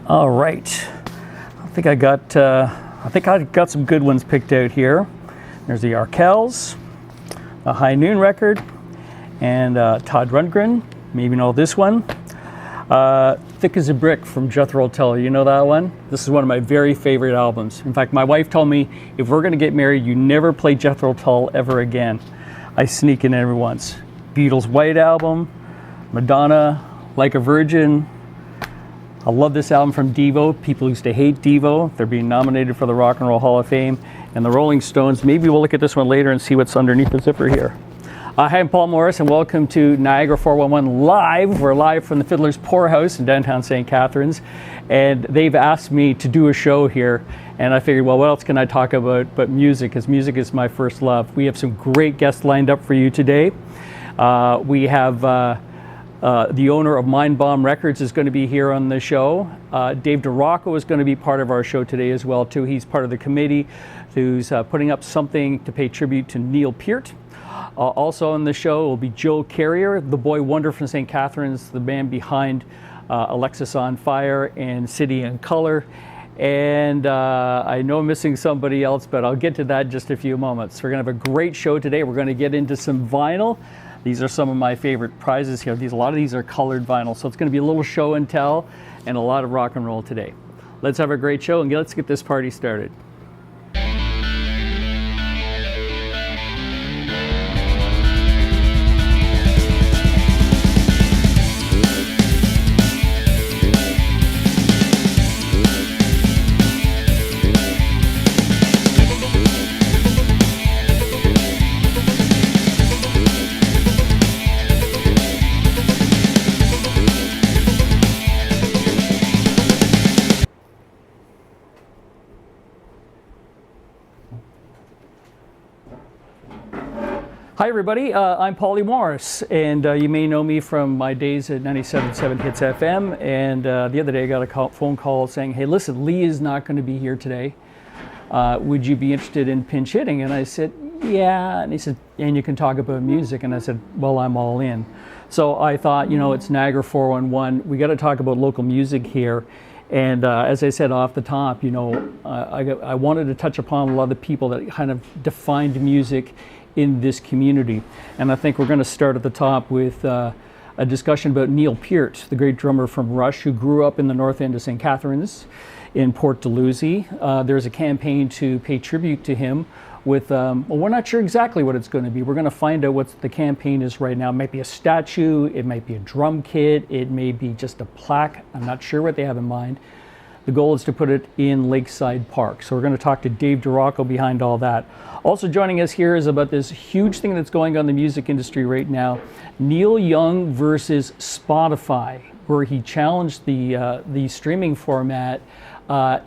All right, I think I got some good ones picked out here. There's the Arkells, a High Noon record, and Todd Rundgren. Maybe you know this one. Thick as a Brick from Jethro Tull. You know that one? This is one of my very favorite albums. In fact, my wife told me if we're going to get married, you never play Jethro Tull ever again. I sneak in every once. Beatles' White Album, Madonna, Like a Virgin. I love this album from Devo. People used to hate Devo. They're being nominated for the Rock and Roll Hall of Fame. And the Rolling Stones. Maybe we'll look at this one later and see what's underneath the zipper here. Hi, I'm Paul Morris, and welcome to Niagara 411 Live. We're live from the Fiddler's Poorhouse in downtown St. Catharines. And they've asked me to do a show here. And I figured, well, what else can I talk about but music? Because music is my first love. We have some great guests lined up for you today. We have the owner of Mindbomb Records is going to be here on the show. Dave DeRocco is going to be part of our show today as well, too. He's part of the committee who's putting up something to pay tribute to Neil Peart. Also on the show will be Joe Carriere, the boy wonder from St. Catharines, the man behind Alexis on Fire and City in Color. And I know I'm missing somebody else, but I'll get to that in just a few moments. We're going to have a great show today. We're going to get into some vinyl. These are some of my favorite prizes here. A lot of these are colored vinyl, so it's going to be a little show and tell and a lot of rock and roll today. Let's have a great show and let's get this party started. Hi everybody, I'm Paulie Morris, and you may know me from my days at 97.7 Hits FM, and the other day I got a phone call saying, hey listen, Lee is not going to be here today. Would you be interested in pinch hitting? And I said, yeah, and he said, and you can talk about music, and I said, well, I'm all in. So I thought, you know, it's Niagara 411, we got to talk about local music here. And as I said off the top, you know, I wanted to touch upon a lot of the people that kind of defined music in this community. And I think we're going to start at the top with a discussion about Neil Peart, the great drummer from Rush, who grew up in the north end of St. Catharines in Port Dalhousie. There's a campaign to pay tribute to him with, well, we're not sure exactly what it's going to be. We're going to find out what the campaign is right now. It might be a statue, it might be a drum kit, it may be just a plaque. I'm not sure what they have in mind. The goal is to put it in Lakeside Park. So we're going to talk to Dave DeRocco behind all that. Also joining us here is about this huge thing that's going on in the music industry right now, Neil Young versus Spotify, where he challenged the streaming format.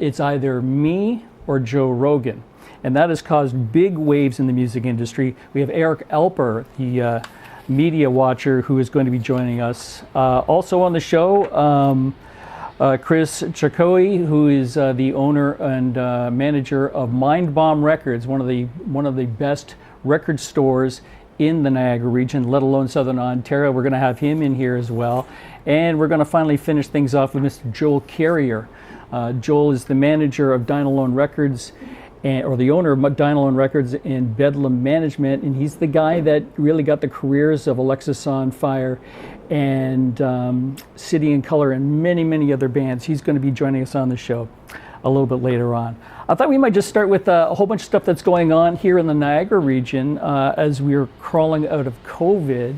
It's either me or Joe Rogan. And that has caused big waves in the music industry. We have Eric Alper, the media watcher, who is going to be joining us. Also on the show, Chris Charkowy, who is the owner and manager of Mindbomb Records, one of the best record stores in the Niagara region, let alone Southern Ontario. We're going to have him in here as well. And we're going to finally finish things off with Mr. Joel Carriere. Joel is the manager of Dynalone Records, or the owner of Dynalone Records and Bedlam Management, and he's the guy that really got the careers of Alexis on Fire and City in Color and many, many other bands. He's going to be joining us on the show a little bit later on. I thought we might just start with a whole bunch of stuff that's going on here in the Niagara region as we're crawling out of COVID,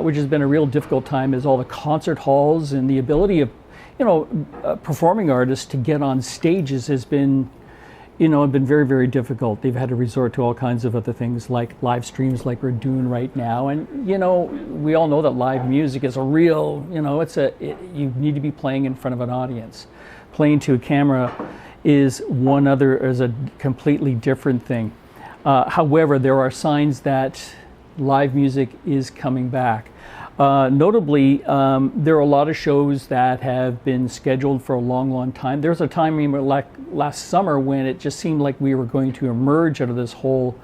which has been a real difficult time, as all the concert halls and the ability of, you know, performing artists to get on stages has been, you know, been very, very difficult. They've had to resort to all kinds of other things like live streams like we're doing right now. And, you know, we all know that live music is a real, you know, you need to be playing in front of an audience. Playing to a camera is a completely different thing. However, there are signs that live music is coming back. Notably, there are a lot of shows that have been scheduled for a long, long time. There's a time like last summer when it just seemed like we were going to emerge out of this whole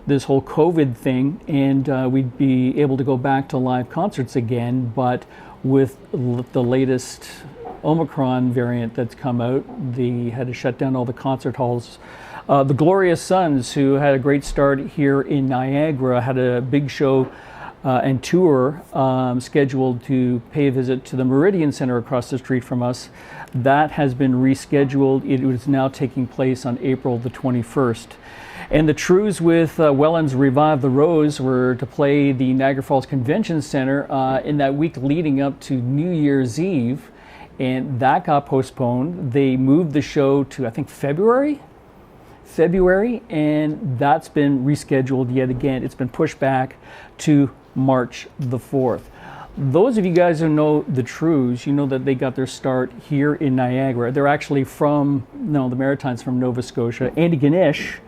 COVID thing, and we'd be able to go back to live concerts again. But with the latest Omicron variant that's come out. They had to shut down all the concert halls. The Glorious Sons, who had a great start here in Niagara, had a big show and tour scheduled to pay a visit to the Meridian Center across the street from us. That has been rescheduled. It is now taking place on April the 21st. And the Trews with Welland's Revive the Rose were to play the Niagara Falls Convention Center in that week leading up to New Year's Eve, and that got postponed. They moved the show to, I think, February, and that's been rescheduled yet again. It's been pushed back to March the 4th. Those of you guys who know the Trews, you know that they got their start here in Niagara. They're actually from, the Maritimes, from Nova Scotia, Antigonish.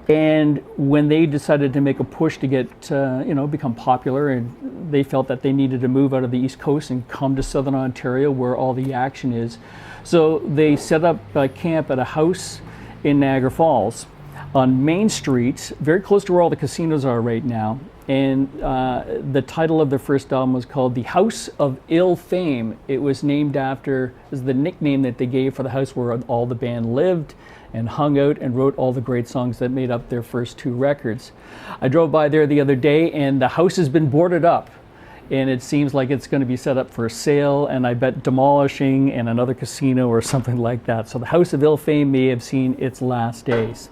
And when they decided to make a push to get, become popular, and they felt that they needed to move out of the East Coast and come to Southern Ontario where all the action is. So they set up camp at a house in Niagara Falls on Main Street, very close to where all the casinos are right now. And the title of their first album was called The House of Ill Fame. It was named after, is the nickname that they gave for the house where all the band lived and hung out and wrote all the great songs that made up their first two records. I drove by there the other day, and the house has been boarded up, and it seems like it's going to be set up for sale, and I bet demolishing and another casino or something like that. So the House of Ill Fame may have seen its last days.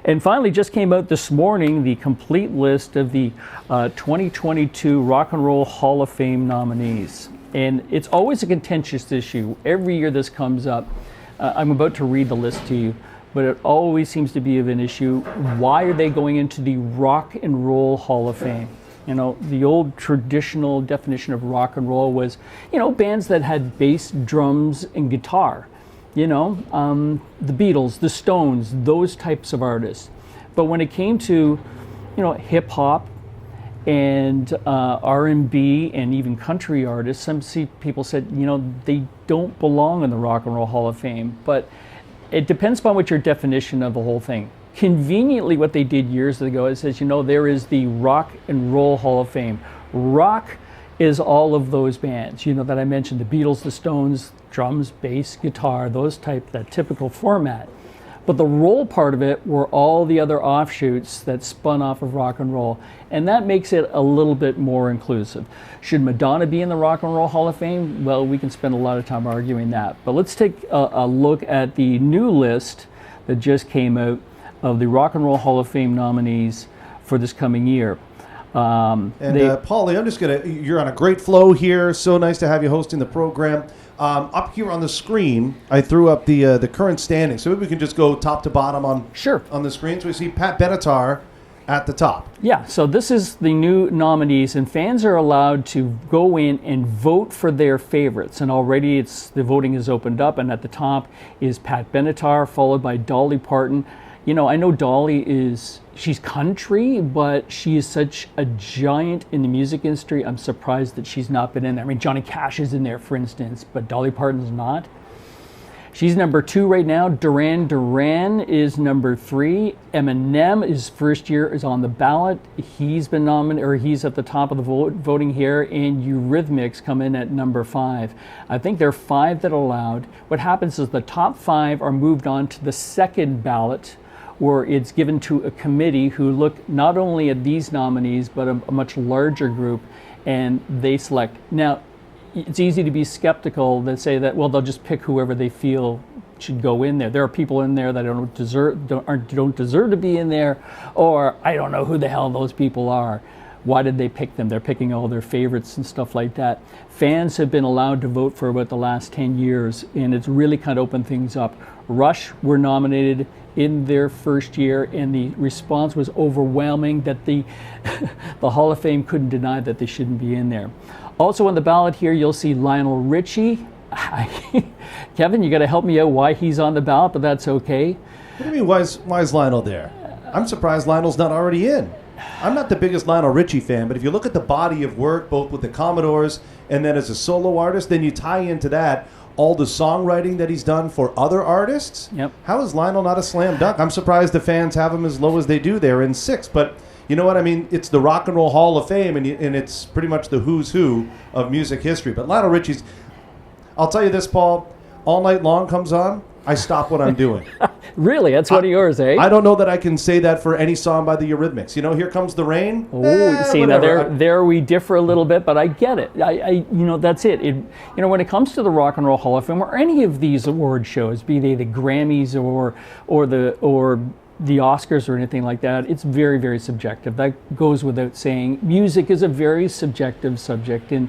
And finally, just came out this morning, the complete list of the 2022 Rock and Roll Hall of Fame nominees. And it's always a contentious issue. Every year this comes up. I'm about to read the list to you, but it always seems to be of an issue. Why are they going into the Rock and Roll Hall of Fame? The old traditional definition of rock and roll was, bands that had bass, drums, and guitar. The Beatles, the Stones, those types of artists. But when it came to, hip hop and R&B and even country artists, some people said, they don't belong in the Rock and Roll Hall of Fame. But it depends upon what your definition of the whole thing. Conveniently, what they did years ago, it says, there is the Rock and Roll Hall of Fame. Rock is all of those bands, that I mentioned, the Beatles, the Stones, drums, bass, guitar, that typical format. But the roll part of it were all the other offshoots that spun off of rock and roll, and that makes it a little bit more inclusive. Should Madonna be in the Rock and Roll Hall of Fame? Well, we can spend a lot of time arguing that. But let's take a look at the new list that just came out of the Rock and Roll Hall of Fame nominees for this coming year. Paulie, you're on a great flow here. So nice to have you hosting the program. Up here on the screen, I threw up the current standings. So maybe we can just go top to bottom on the screen. So we see Pat Benatar at the top. Yeah, so this is the new nominees, and fans are allowed to go in and vote for their favorites. And already the voting is opened up, and at the top is Pat Benatar, followed by Dolly Parton. I know Dolly she's country, but she is such a giant in the music industry. I'm surprised that she's not been in there. I mean, Johnny Cash is in there, for instance, but Dolly Parton's not. She's number 2 right now. Duran Duran is number 3. Eminem, his first year is on the ballot. He's been nominated, or he's at the top of the voting here, and Eurythmics come in at number 5. I think there are 5 that are allowed. What happens is the top 5 are moved on to the second ballot, where it's given to a committee who look not only at these nominees, but a much larger group, and they select. Now, it's easy to be skeptical that say that, well, they'll just pick whoever they feel should go in there. There are people in there that don't deserve to be in there, or I don't know who the hell those people are. Why did they pick them? They're picking all their favorites and stuff like that. Fans have been allowed to vote for about the last 10 years, and it's really kind of opened things up. Rush were nominated in their first year, and the response was overwhelming that the Hall of Fame couldn't deny that they shouldn't be in there. Also on the ballot here, you'll see Lionel Richie. Kevin, you got to help me out why he's on the ballot, but that's okay. What do you mean, why is Lionel there? I'm surprised Lionel's not already in. I'm not the biggest Lionel Richie fan, but if you look at the body of work, both with the Commodores and then as a solo artist, then you tie into that all the songwriting that he's done for other artists. Yep. How is Lionel not a slam dunk? I'm surprised the fans have him as low as they do there in 6th, but you know what I mean? It's the Rock and Roll Hall of Fame, and it's pretty much the who's who of music history. But Lionel Richie's, I'll tell you this, Paul. All Night Long comes on, I stop what I'm doing. Really? That's one of yours, eh? I don't know that I can say that for any song by the Eurythmics. You know, Here Comes the Rain. Oh, see, now whatever. there we differ a little bit, but I get it. That's it. When it comes to the Rock and Roll Hall of Fame or any of these award shows, be they the Grammys or the Oscars or anything like that, it's very, very subjective. That goes without saying. Music is a very subjective subject, and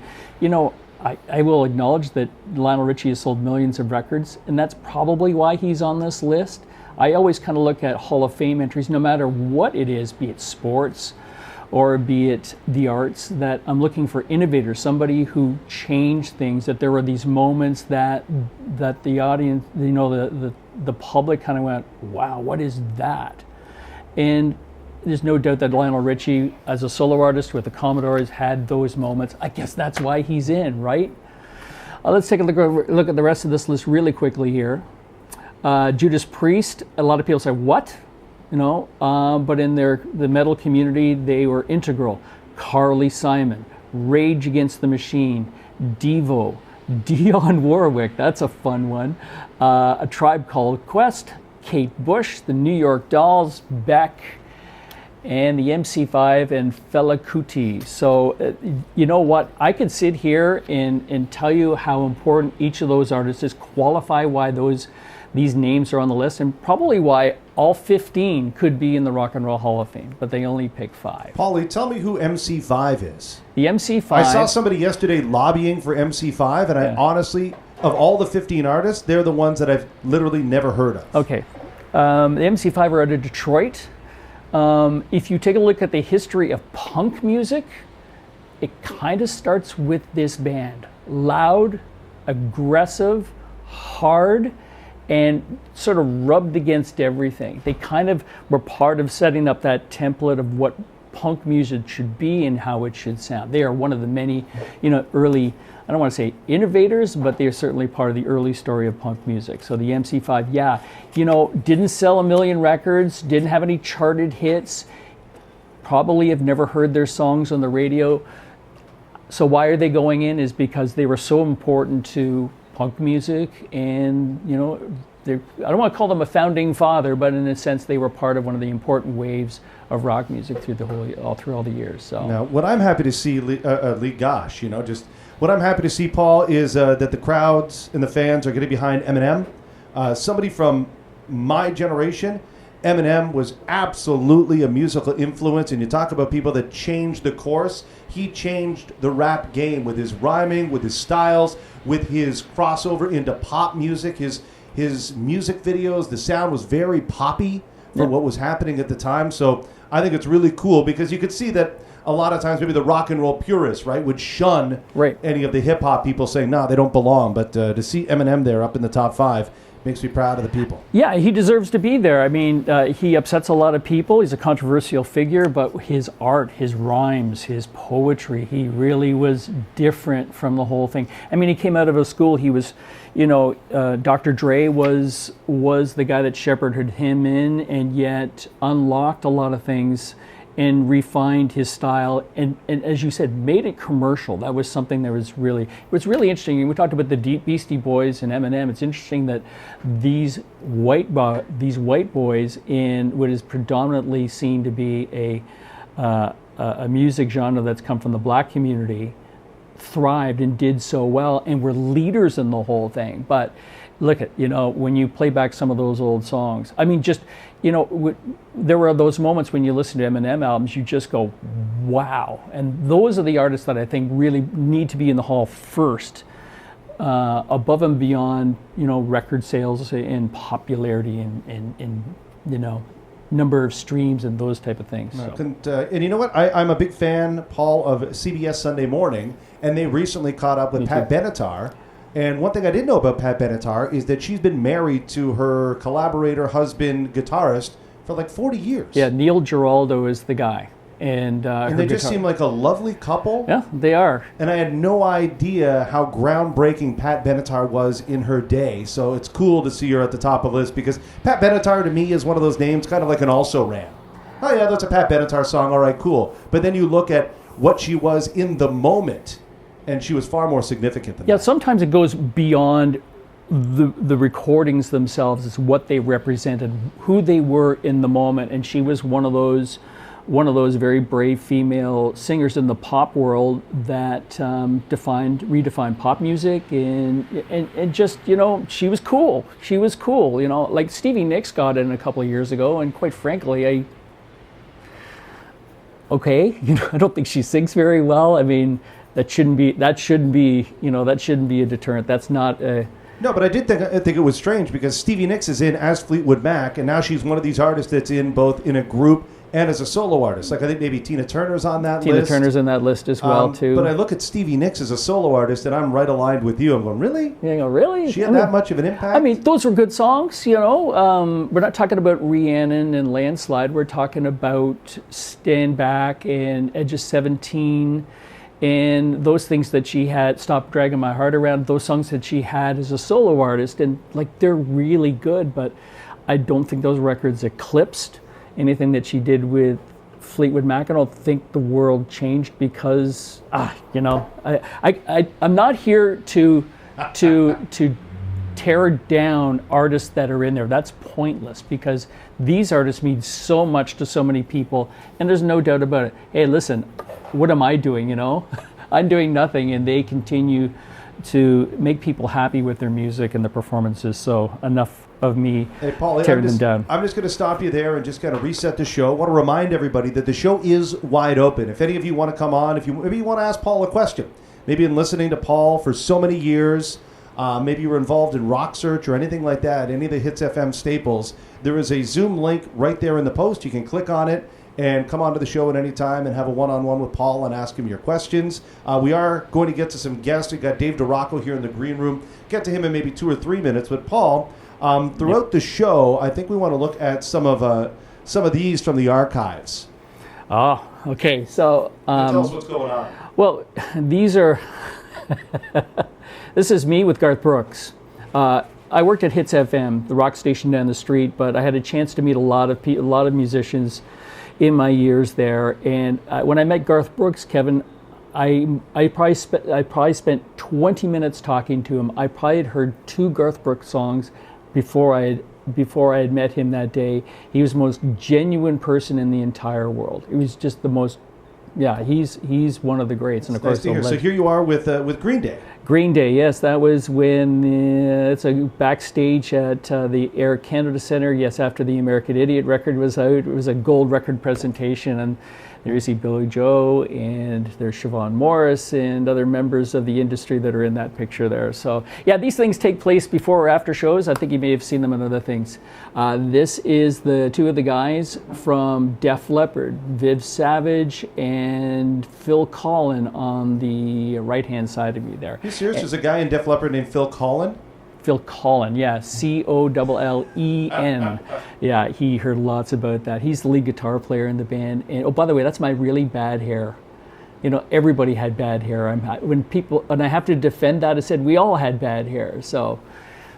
I will acknowledge that Lionel Richie has sold millions of records, and that's probably why he's on this list. I always kind of look at Hall of Fame entries, no matter what it is, be it sports or be it the arts, that I'm looking for innovators, somebody who changed things, that there were these moments that the audience, the public kind of went, wow, what is that? And there's no doubt that Lionel Richie, as a solo artist with the Commodores, had those moments. I guess that's why he's in, right? Let's take a look at the rest of this list really quickly here. Judas Priest, a lot of people say, what? But in the metal community, they were integral. Carly Simon, Rage Against the Machine, Devo, Dionne Warwick, that's a fun one. A Tribe Called Quest, Kate Bush, the New York Dolls, Beck, and the MC5 and Fela Kuti. So, you know what? I could sit here and tell you how important each of those artists is, qualify why these names are on the list, and probably why all 15 could be in the Rock and Roll Hall of Fame, but they only pick 5. Paulie, tell me who MC5 is. The MC5... I saw somebody yesterday lobbying for MC5, and I honestly, of all the 15 artists, they're the ones that I've literally never heard of. Okay. The MC5 are out of Detroit. If you take a look at the history of punk music, it kind of starts with this band. Loud, aggressive, hard, and sort of rubbed against everything. They kind of were part of setting up that template of what punk music should be and how it should sound. They are one of the many, early, I don't want to say innovators, but they are certainly part of the early story of punk music. So the MC5, didn't sell 1 million records, didn't have any charted hits, probably have never heard their songs on the radio. So why are they going in is because they were so important to punk music, and I don't want to call them a founding father, but in a sense they were part of one of the important waves of rock music through all the years. So now, what I'm happy to see, Lee, what I'm happy to see, Paul, is that the crowds and the fans are getting behind Eminem. Somebody from my generation, Eminem was absolutely a musical influence, and you talk about people that changed the course. He changed the rap game with his rhyming, with his styles, with his crossover into pop music, his music videos. The sound was very poppy for what was happening at the time. So I think it's really cool because you could see that a lot of times maybe the rock and roll purists, right, would shun any of the hip hop people saying, no, they don't belong. But to see Eminem there up in the top 5 makes me proud of the people. Yeah, he deserves to be there. I mean, he upsets a lot of people. He's a controversial figure, but his art, his rhymes, his poetry, he really was different from the whole thing. I mean, he came out of a school, he was, Dr. Dre was the guy that shepherded him in, and yet unlocked a lot of things and refined his style, and as you said, made it commercial. That was something that was really interesting. We talked about the Beastie Boys and Eminem. It's interesting that these white boys in what is predominantly seen to be a music genre that's come from the black community thrived and did so well and were leaders in the whole thing. But look at, when you play back some of those old songs, I mean, just, there were those moments when you listen to Eminem albums, you just go, wow. And those are the artists that I think really need to be in the hall first, above and beyond, record sales and popularity and number of streams and those type of things. So. And you know what? I'm a big fan, Paul, of CBS Sunday Morning, and they recently caught up with Pat Benatar. And one thing I didn't know about Pat Benatar is that she's been married to her collaborator, husband, guitarist for like 40 years. Yeah, Neil Giraldo is the guy. And they just seem like a lovely couple. Yeah, they are. And I had no idea how groundbreaking Pat Benatar was in her day. So it's cool to see her at the top of the list because Pat Benatar to me is one of those names, kind of like an also-ran. Oh yeah, that's a Pat Benatar song. All right, cool. But then you look at what she was in the moment. and she was far more significant than Yeah, that. sometimes it goes beyond the recordings themselves. It's what they represented, who they were in the moment, and she was one of those very brave female singers in the pop world that redefined pop music, and just, you know, she was cool. She was cool, you know, like Stevie Nicks got in a couple of years ago, and quite frankly, you know, I don't think she sings very well. I mean, that shouldn't be a deterrent. That's not a... No, but I think it was strange because Stevie Nicks is in as Fleetwood Mac, and now she's one of these artists that's in both in a group and as a solo artist. Like, I think maybe Tina Turner's on that list. Tina Turner's in that list as well, too. But I look at Stevie Nicks as a solo artist, and I'm right aligned with you. I'm going, really? You know, really? She had that much of an impact? I mean, those were good songs, you know. We're not talking about Rhiannon and Landslide. We're talking about Stand Back and Edge of 17 and those things that she had, Stop Dragging My Heart Around, those songs that she had as a solo artist. And, like, they're really good, but I don't think those records eclipsed anything that she did with Fleetwood Mac. I don't think the world changed because, you know, I'm not here to tear down artists that are in there. That's pointless because these artists mean so much to so many people, and there's no doubt about it. Hey, listen, what am I doing, you know? I'm doing nothing, and they continue to make people happy with their music and the performances, so enough of me tearing them down. I'm just going to stop you there and just kind of reset the show. I want to remind everybody that the show is wide open. If any of you want to come on, maybe you want to ask Paul a question, maybe in listening to Paul for so many years, maybe you were involved in Rock Search or anything like that, any of the Hits FM staples, there is a Zoom link right there in the post. You can click on it and come onto the show at any time and have a one-on-one with Paul and ask him your questions. We are going to get to some guests. We've got Dave DeRocco here in the green room. Get to him in maybe 2 or 3 minutes. But Paul, throughout the show, I think we want to look at some of these from the archives. Oh, okay. So tell us what's going on. Well, these are... This is me with Garth Brooks. I worked at Hits FM, the rock station down the street, but I had a chance to meet a lot of musicians in my years there. And when I met Garth Brooks, Kevin, I probably spent 20 minutes talking to him. I probably had heard 2 Garth Brooks songs before I had met him that day. He was the most genuine person in the entire world. It was just the most... Yeah, he's one of the greats, and of course, so here you are with Green Day. Green Day, yes, that was when it's a backstage at the Air Canada Centre. Yes, after the American Idiot record was out, it was a gold record presentation, and there you see Billy Joe, and there's Siobhan Morris, and other members of the industry that are in that picture there. So, yeah, these things take place before or after shows. I think you may have seen them in other things. This is the 2 of the guys from Def Leppard, Viv Savage and Phil Collen on the right-hand side of me there. Are you serious? There's a guy in Def Leppard named Phil Collen? Phil Collen, yeah, Collen. Yeah, he heard lots about that. He's the lead guitar player in the band. And oh, by the way, that's my really bad hair. You know, everybody had bad hair. And I have to defend that. I said we all had bad hair. So,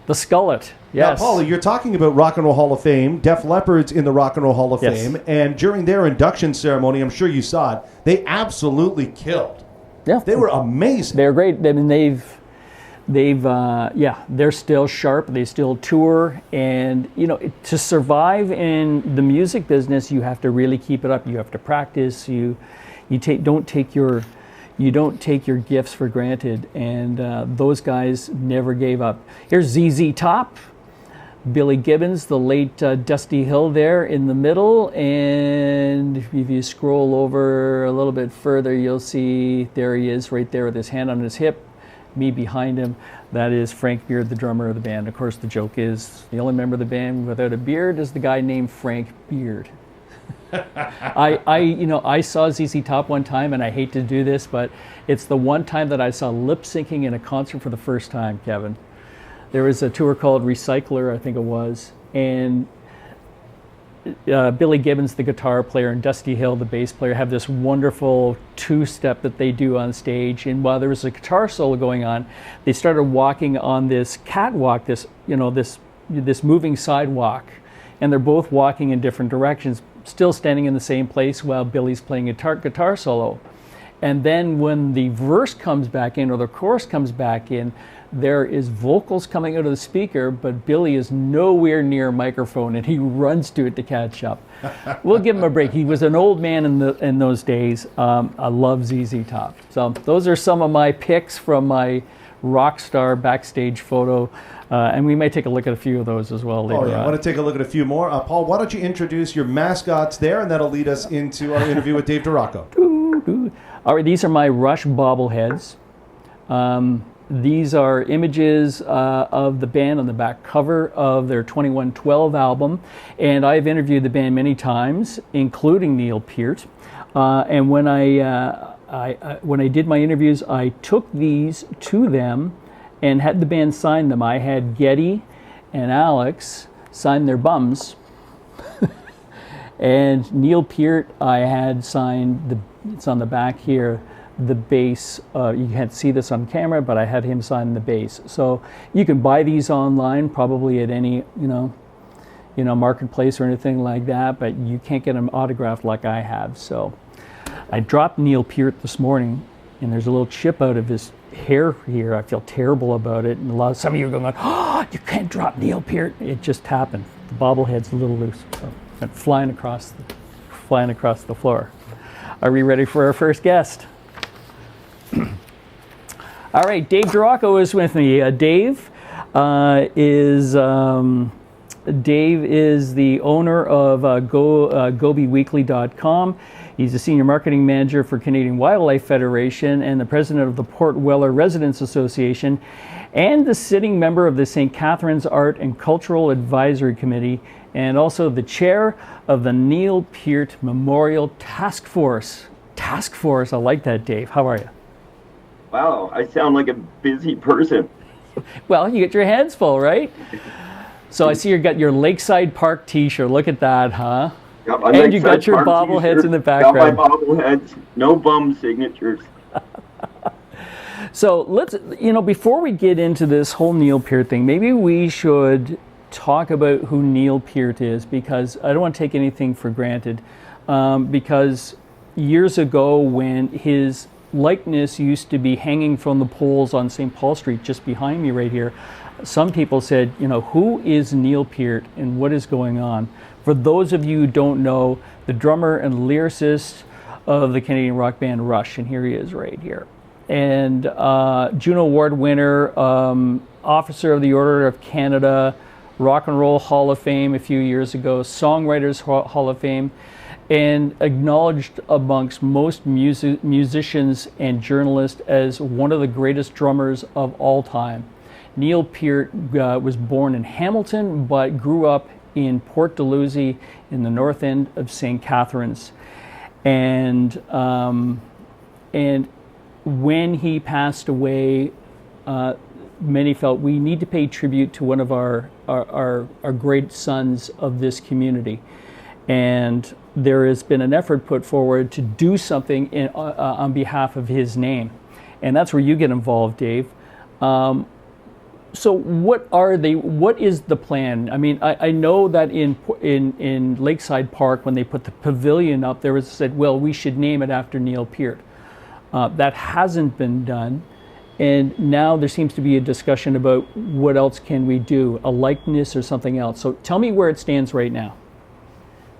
the skullet, yes. Now, Paulie, you're talking about Rock and Roll Hall of Fame. Def Leppard's in the Rock and Roll Hall of Fame, and during their induction ceremony, I'm sure you saw it. They absolutely killed. Yeah, they were amazing. They're great. I mean, they're still sharp. They still tour, and you know, to survive in the music business, you have to really keep it up. You have to practice. You don't take your gifts for granted, and those guys never gave up. Here's ZZ Top, Billy Gibbons, the late Dusty Hill there in the middle, and if you scroll over a little bit further, you'll see there he is right there with his hand on his hip. Me behind him, that is Frank Beard, the drummer of the band. Of course, the joke is the only member of the band without a beard is the guy named Frank Beard. I saw ZZ Top one time, and I hate to do this, but it's the one time that I saw lip syncing in a concert for the first time, Kevin. There was a tour called Recycler, I think it was, and Billy Gibbons, the guitar player, and Dusty Hill, the bass player, have this wonderful 2-step that they do on stage. And while there was a guitar solo going on, they started walking on this catwalk, this moving sidewalk, and they're both walking in different directions, still standing in the same place while Billy's playing a guitar solo. And then when the verse comes back in or the chorus comes back in, there is vocals coming out of the speaker, but Billy is nowhere near a microphone, and he runs to it to catch up. We'll give him a break. He was an old man in those days. I love ZZ Top. So those are some of my picks from my rock star backstage photo, and we may take a look at a few of those as well later on. I want to take a look at a few more. Paul, why don't you introduce your mascots there, and that'll lead us into our interview with Dave DeRocco. All right, these are my Rush bobbleheads. These are images of the band on the back cover of their 2112 album, and I've interviewed the band many times, including Neil Peart. And when I did my interviews, I took these to them and had the band sign them. I had Getty and Alex sign their bums, and Neil Peart I had signed it's on the back here, the bass. You can't see this on camera, but I had him sign the bass. So you can buy these online, probably at any marketplace or anything like that, but you can't get them autographed like I have. So I dropped Neil Peart this morning, and there's a little chip out of his hair here. I feel terrible about it, and some of you are going, "Oh, you can't drop Neil Peart." It just happened. The bobblehead's a little loose, so it went flying across the floor. Are we ready for our first guest? All right, Dave DeRocco is with me. Dave is the owner of GoBeWeekly.com. He's a senior marketing manager for Canadian Wildlife Federation and the president of the Port Weller Residents Association, and the sitting member of the St. Catharines Art and Cultural Advisory Committee, and also the chair of the Neil Peart Memorial Task Force. Task Force, I like that, Dave. How are you? Wow, I sound like a busy person. Well, you get your hands full, right? So I see you got your Lakeside Park t-shirt. Look at that, huh? And you got your bobbleheads in the background. Got my bobbleheads, no bum signatures. So let's, before we get into this whole Neil Peart thing, maybe we should talk about who Neil Peart is, because I don't want to take anything for granted. Because years ago, when his likeness used to be hanging from the poles on St. Paul Street, just behind me right here, some people said, who is Neil Peart and what is going on? For those of you who don't know, the drummer and lyricist of the Canadian rock band Rush, and here he is right here. And Juno Award winner, Officer of the Order of Canada, Rock and Roll Hall of Fame a few years ago, Songwriters Hall of Fame, and acknowledged amongst most musicians and journalists as one of the greatest drummers of all time. Neil Peart was born in Hamilton, but grew up in Port Dalhousie in the north end of St. Catharines. And when he passed away, many felt we need to pay tribute to one of our great sons of this community. And there has been an effort put forward to do something on behalf of his name. And that's where you get involved, Dave. So what is the plan? I mean, I know that in Lakeside Park, when they put the pavilion up, there was said, well, we should name it after Neil Peart. That hasn't been done. And now there seems to be a discussion about what else can we do, a likeness or something else. So tell me where it stands right now.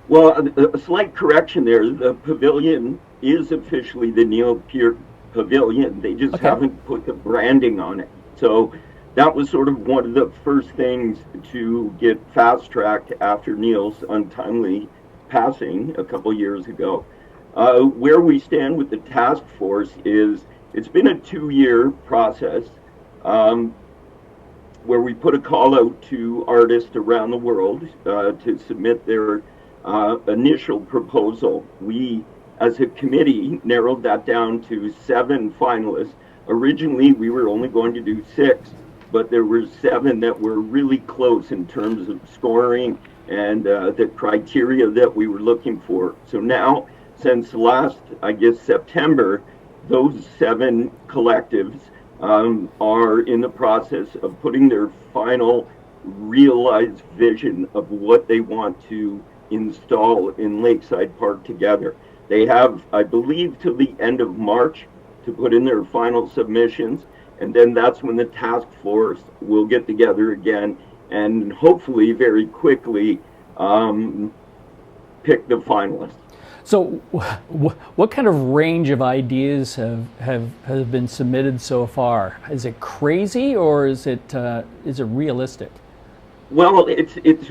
Well, a slight correction there. The pavilion is officially the Neil Peart Pavilion. They just haven't put the branding on it. So that was sort of one of the first things to get fast-tracked after Neil's untimely passing a couple years ago. Where we stand with the task force is it's been a 2-year process where we put a call out to artists around the world to submit their initial proposal. We, as a committee, narrowed that down to 7 finalists. Originally, we were only going to do 6, but there were 7 that were really close in terms of scoring and the criteria that we were looking for. So now, since last, September, those 7 collectives are in the process of putting their final realized vision of what they want to install in Lakeside Park together. They have, I believe, till the end of March to put in their final submissions, and then that's when the task force will get together again and hopefully very quickly pick the finalists. So, what kind of range of ideas have been submitted so far? Is it crazy, or is it realistic? Well,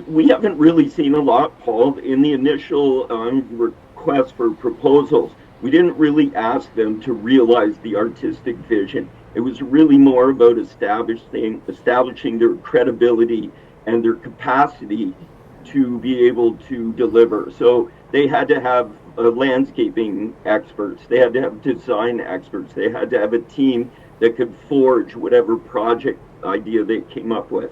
we haven't really seen a lot, Paul. In the initial request for proposals, we didn't really ask them to realize the artistic vision. It was really more about establishing their credibility and their capacity to be able to deliver. So they had to have landscaping experts, they had to have design experts, they had to have a team that could forge whatever project idea they came up with.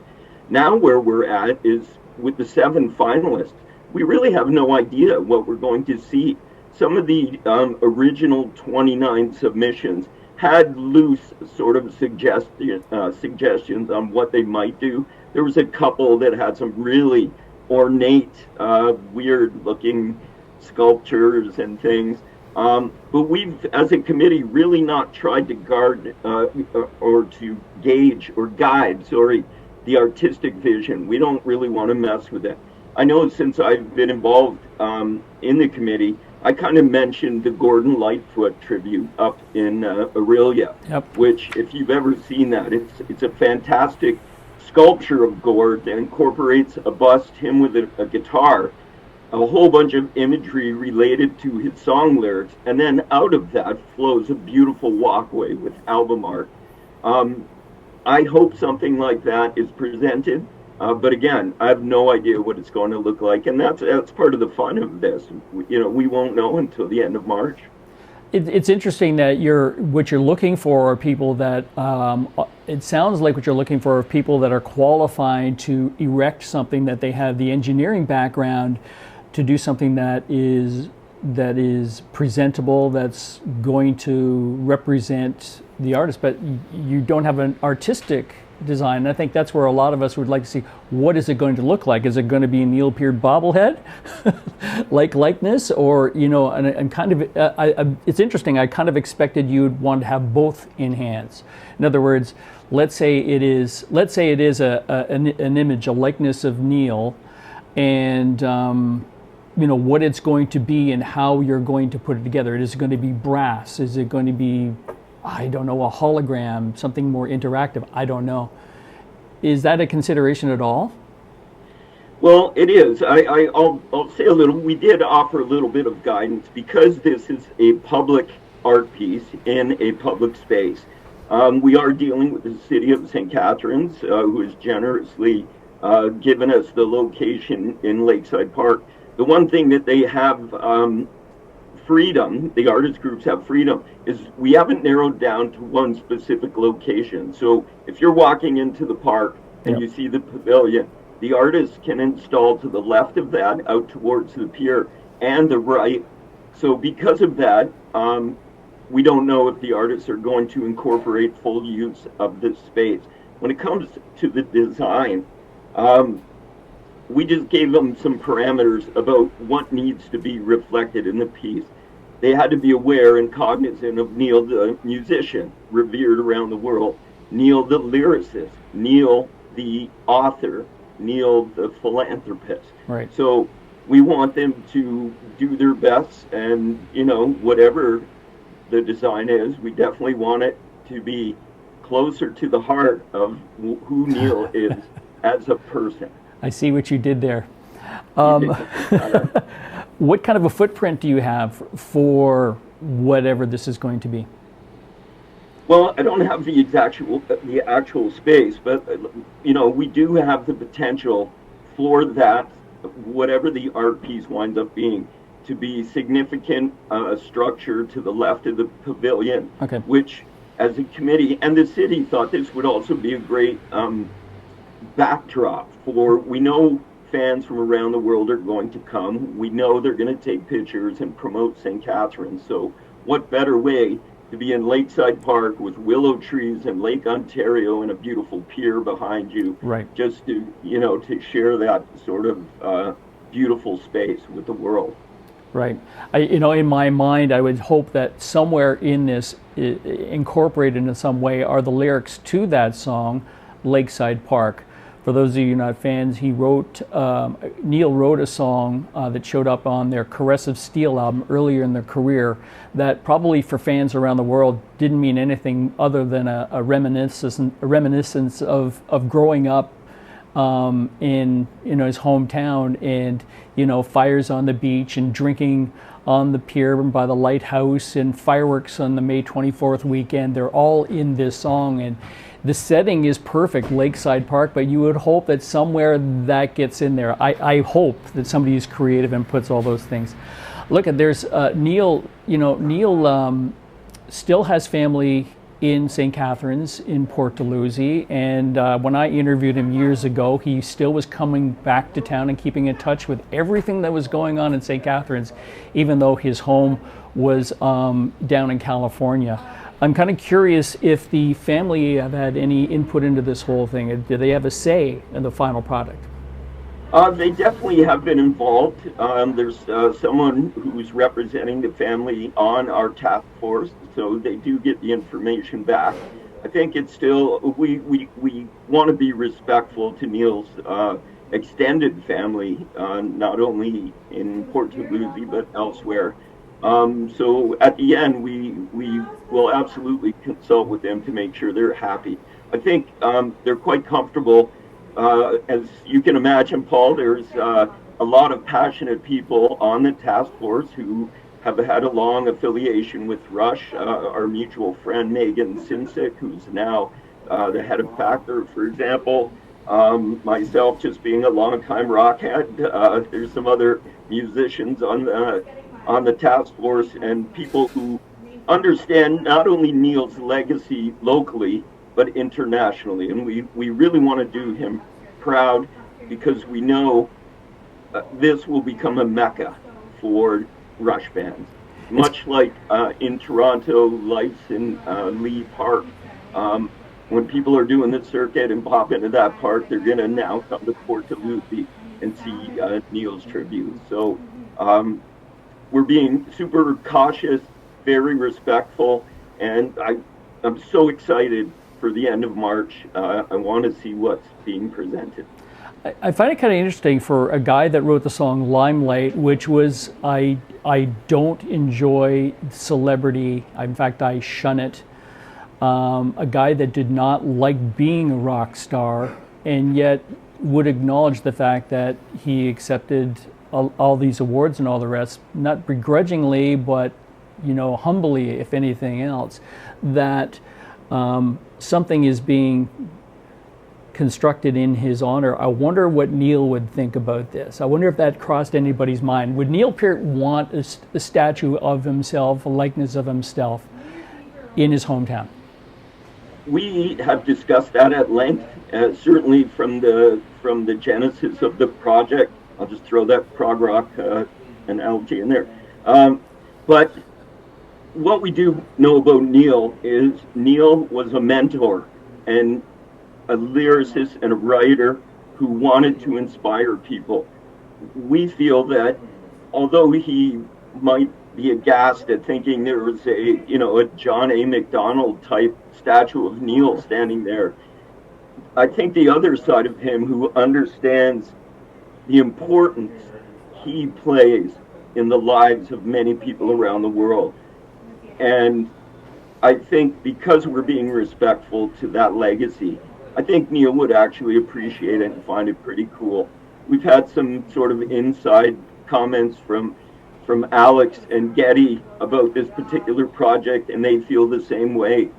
Now where we're at is with the 7 finalists, we really have no idea what we're going to see. Some of the original 29 submissions had loose sort of suggestions on what they might do. There was a couple that had some really ornate, weird-looking sculptures and things. But we've, as a committee, really not tried to guide the artistic vision. We don't really want to mess with it. I know since I've been involved in the committee, I kind of mentioned the Gordon Lightfoot tribute up in Aurelia, Yep. which, if you've ever seen that, it's a fantastic sculpture of Gord that incorporates a bust, him with a guitar, a whole bunch of imagery related to his song lyrics, and then out of that flows a beautiful walkway with album art. I hope something like that is presented, but again, I have no idea what it's going to look like, and that's part of the fun of this. We won't know until the end of March. It's interesting that what you're looking for are people that, it sounds like what you're looking for are people that are qualified to erect something, that they have the engineering background to do something that is presentable, that's going to represent the artist, but you don't have an artistic design. And I think that's where a lot of us would like to see, what is it going to look like? Is it going to be a Neil Peart bobblehead likeness, or and kind of it's interesting. I kind of expected you'd want to have both in hands. In other words, let's say it is an image, a likeness of Neil, and what it's going to be and how you're going to put it together. Is it going to be brass? Is it going to be, I don't know, a hologram, something more interactive? I don't know. Is that a consideration at all? Well, it is. I'll say a little. We did offer a little bit of guidance because this is a public art piece in a public space. We are dealing with the city of St. Catharines, who has generously given us the location in Lakeside Park. The one thing that they have freedom, the artist groups have freedom, is we haven't narrowed down to one specific location. So if you're walking into the park and you see the pavilion, the artist can install to the left of that, out towards the pier, and the right. So because of that, we don't know if the artists are going to incorporate full use of this space. When it comes to the design, we just gave them some parameters about what needs to be reflected in the piece. They had to be aware and cognizant of Neil the musician, revered around the world, Neil the lyricist, Neil the author, Neil the philanthropist. Right. So we want them to do their best, and whatever the design is, we definitely want it to be closer to the heart of who Neil is as a person. I see what you did there. What kind of a footprint do you have for whatever this is going to be? Well, I don't have the actual space, but we do have the potential for that, whatever the art piece winds up being, to be significant structure to the left of the pavilion, okay. Which, as a committee and the city, thought this would also be a great backdrop for. We know fans from around the world are going to come. We know they're going to take pictures and promote St. Catharines. So what better way to be in Lakeside Park with willow trees and Lake Ontario and a beautiful pier behind you, right? Just to to share that sort of beautiful space with the world. Right. In my mind, I would hope that somewhere in this, incorporated in some way, are the lyrics to that song, Lakeside Park. For those of you not fans, Neil wrote a song that showed up on their Caress of Steel album earlier in their career that probably for fans around the world didn't mean anything other than a reminiscence of growing up in his hometown, and fires on the beach and drinking on the pier and by the lighthouse and fireworks on the May 24th weekend. They're all in this song, and the setting is perfect, Lakeside Park, but you would hope that somewhere that gets in there. I hope that somebody is creative and puts all those things. Look, there's Neil. Neil still has family in St. Catharines in Port Dalhousie, and when I interviewed him years ago, he still was coming back to town and keeping in touch with everything that was going on in St. Catharines, even though his home was down in California. I'm kind of curious if the family have had any input into this whole thing. Do they have a say in the final product? They definitely have been involved. There's someone who's representing the family on our task force, so they do get the information back. I think it's still, we want to be respectful to Neil's extended family, not only in Port Dalhousie, but elsewhere. So at the end, we will absolutely consult with them to make sure they're happy. I think they're quite comfortable. As you can imagine, Paul, there's a lot of passionate people on the task force who have had a long affiliation with Rush. Our mutual friend Megan Simsek, who's now the head of Factor, for example. Myself, just being a longtime rockhead. There's some other musicians on the task force, and people who understand not only Neil's legacy locally, but internationally. And we really want to do him proud, because we know this will become a mecca for Rush fans. Much like in Toronto, lights in Lee Park. When people are doing the circuit and pop into that park, they're going to now come to Port Dalhousie and see Neil's tribute. So we're being super cautious, very respectful, and I'm so excited for the end of March. I want to see what's being presented. I find it kind of interesting for a guy that wrote the song Limelight, which was, I don't enjoy celebrity. In fact, I shun it. A guy that did not like being a rock star, and yet would acknowledge the fact that he accepted all these awards and all the rest, not begrudgingly, but humbly, if anything else, that something is being constructed in his honor. I wonder what Neil would think about this. I wonder if that crossed anybody's mind. Would Neil Peart want a statue of himself, a likeness of himself, in his hometown? We have discussed that at length, certainly from the genesis of the project. I'll just throw that prog rock analogy in there. But what we do know about Neil is Neil was a mentor and a lyricist and a writer who wanted to inspire people. We feel that although he might be aghast at thinking there was a John A. MacDonald type statue of Neil standing there, I think the other side of him, who understands the importance he plays in the lives of many people around the world. And I think because we're being respectful to that legacy, I think Neil would actually appreciate it and find it pretty cool. We've had some sort of inside comments from Alex and Getty about this particular project, and they feel the same way.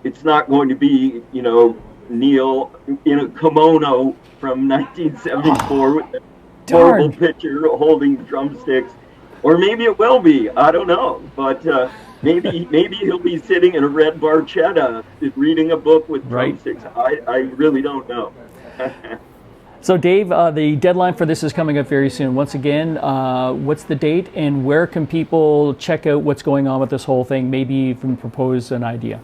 It's not going to be, Neil in a kimono from 1974 with a horrible picture holding drumsticks, or maybe it will be. I don't know, but maybe he'll be sitting in a red barchetta reading a book with drumsticks. I really don't know. So Dave, the deadline for this is coming up very soon. Once again, what's the date, and where can people check out what's going on with this whole thing, maybe even propose an idea?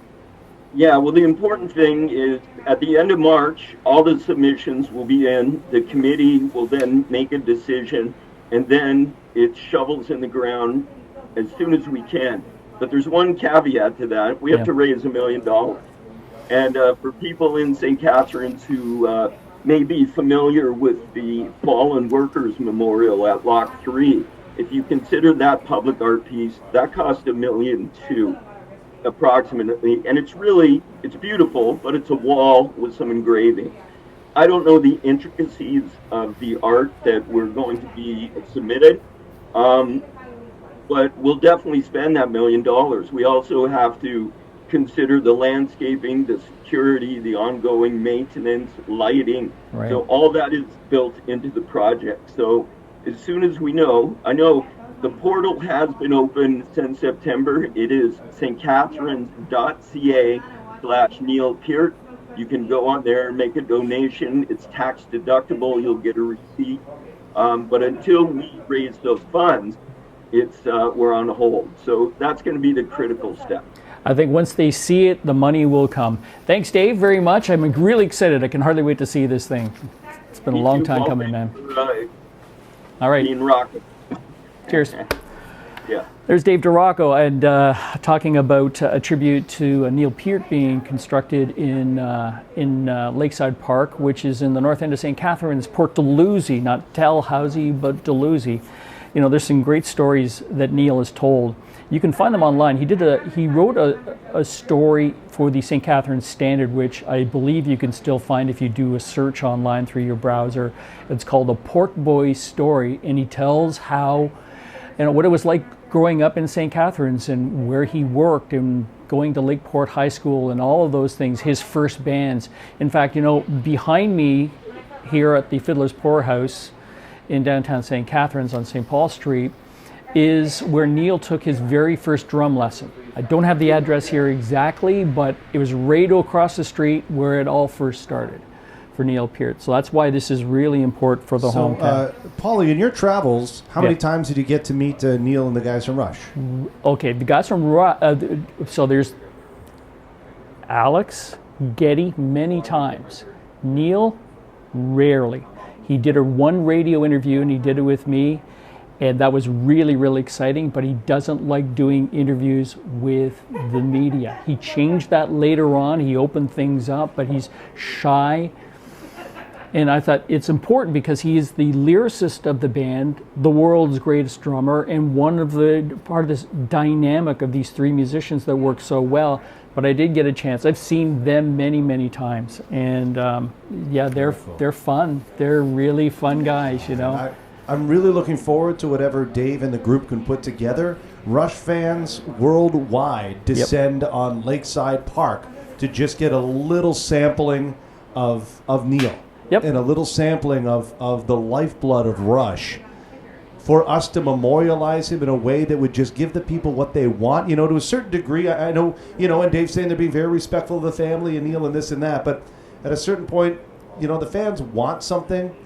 Yeah, well, the important thing is at the end of March, all the submissions will be in. The committee will then make a decision and then it's shovels in the ground as soon as we can. But there's one caveat to that. We have to raise $1 million. And for people in St. Catharines who may be familiar with the Fallen Workers Memorial at Lock 3, if you consider that public art piece, that cost $1.2 million approximately. And it's beautiful, but it's a wall with some engraving. I don't know the intricacies of the art that we're going to be submitted, but we'll definitely spend that $1 million. We also have to consider the landscaping, the security, the ongoing maintenance, lighting. Right. So all that is built into the project. So as soon as we know, I know the portal has been open since September. It is stcatharines.ca/Neil Peart. You can go on there and make a donation. It's tax deductible. You'll get a receipt. But until we raise those funds, we're on hold. So that's going to be the critical step. I think once they see it, the money will come. Thanks, Dave, very much. I'm really excited. I can hardly wait to see this thing. It's been a long time coming, man. All right. Cheers. Yeah. There's Dave DeRocco, and talking about a tribute to Neil Peart being constructed in Lakeside Park, which is in the north end of St. Catharines, Port Dalhousie, not Dalhousie, but Dalhousie. You know, there's some great stories that Neil has told. You can find them online. He wrote a story for the St. Catharines Standard, which I believe you can still find if you do a search online through your browser. It's called A Port Boy Story, and he tells how, what it was like growing up in St. Catharines and where he worked and going to Lakeport High School and all of those things, his first bands. In fact, behind me here at the Fiddler's Poorhouse in downtown St. Catharines on St. Paul Street is where Neil took his very first drum lesson. I don't have the address here exactly, but it was right across the street where it all first started for Neil Peart. So that's why this is really important for the hometown. Paulie, in your travels, how many times did you get to meet Neil and the guys from Rush? Okay, the guys from Rush, so there's Alex, Getty, many times. Neil, rarely. He did one radio interview, and he did it with me, and that was really, really exciting, but he doesn't like doing interviews with the media. He changed that later on. He opened things up, but he's shy. And I thought it's important because he is the lyricist of the band, the world's greatest drummer, and part of this dynamic of these three musicians that work so well. But I did get a chance. I've seen them many, many times, and they're fun. They're really fun guys, I'm really looking forward to whatever Dave and the group can put together. Rush fans worldwide descend on Lakeside Park to just get a little sampling of Neil. And a little sampling of the lifeblood of Rush, for us to memorialize him in a way that would just give the people what they want. To a certain degree, I know, and Dave's saying they're being very respectful of the family and Neil and this and that, but at a certain point, the fans want something.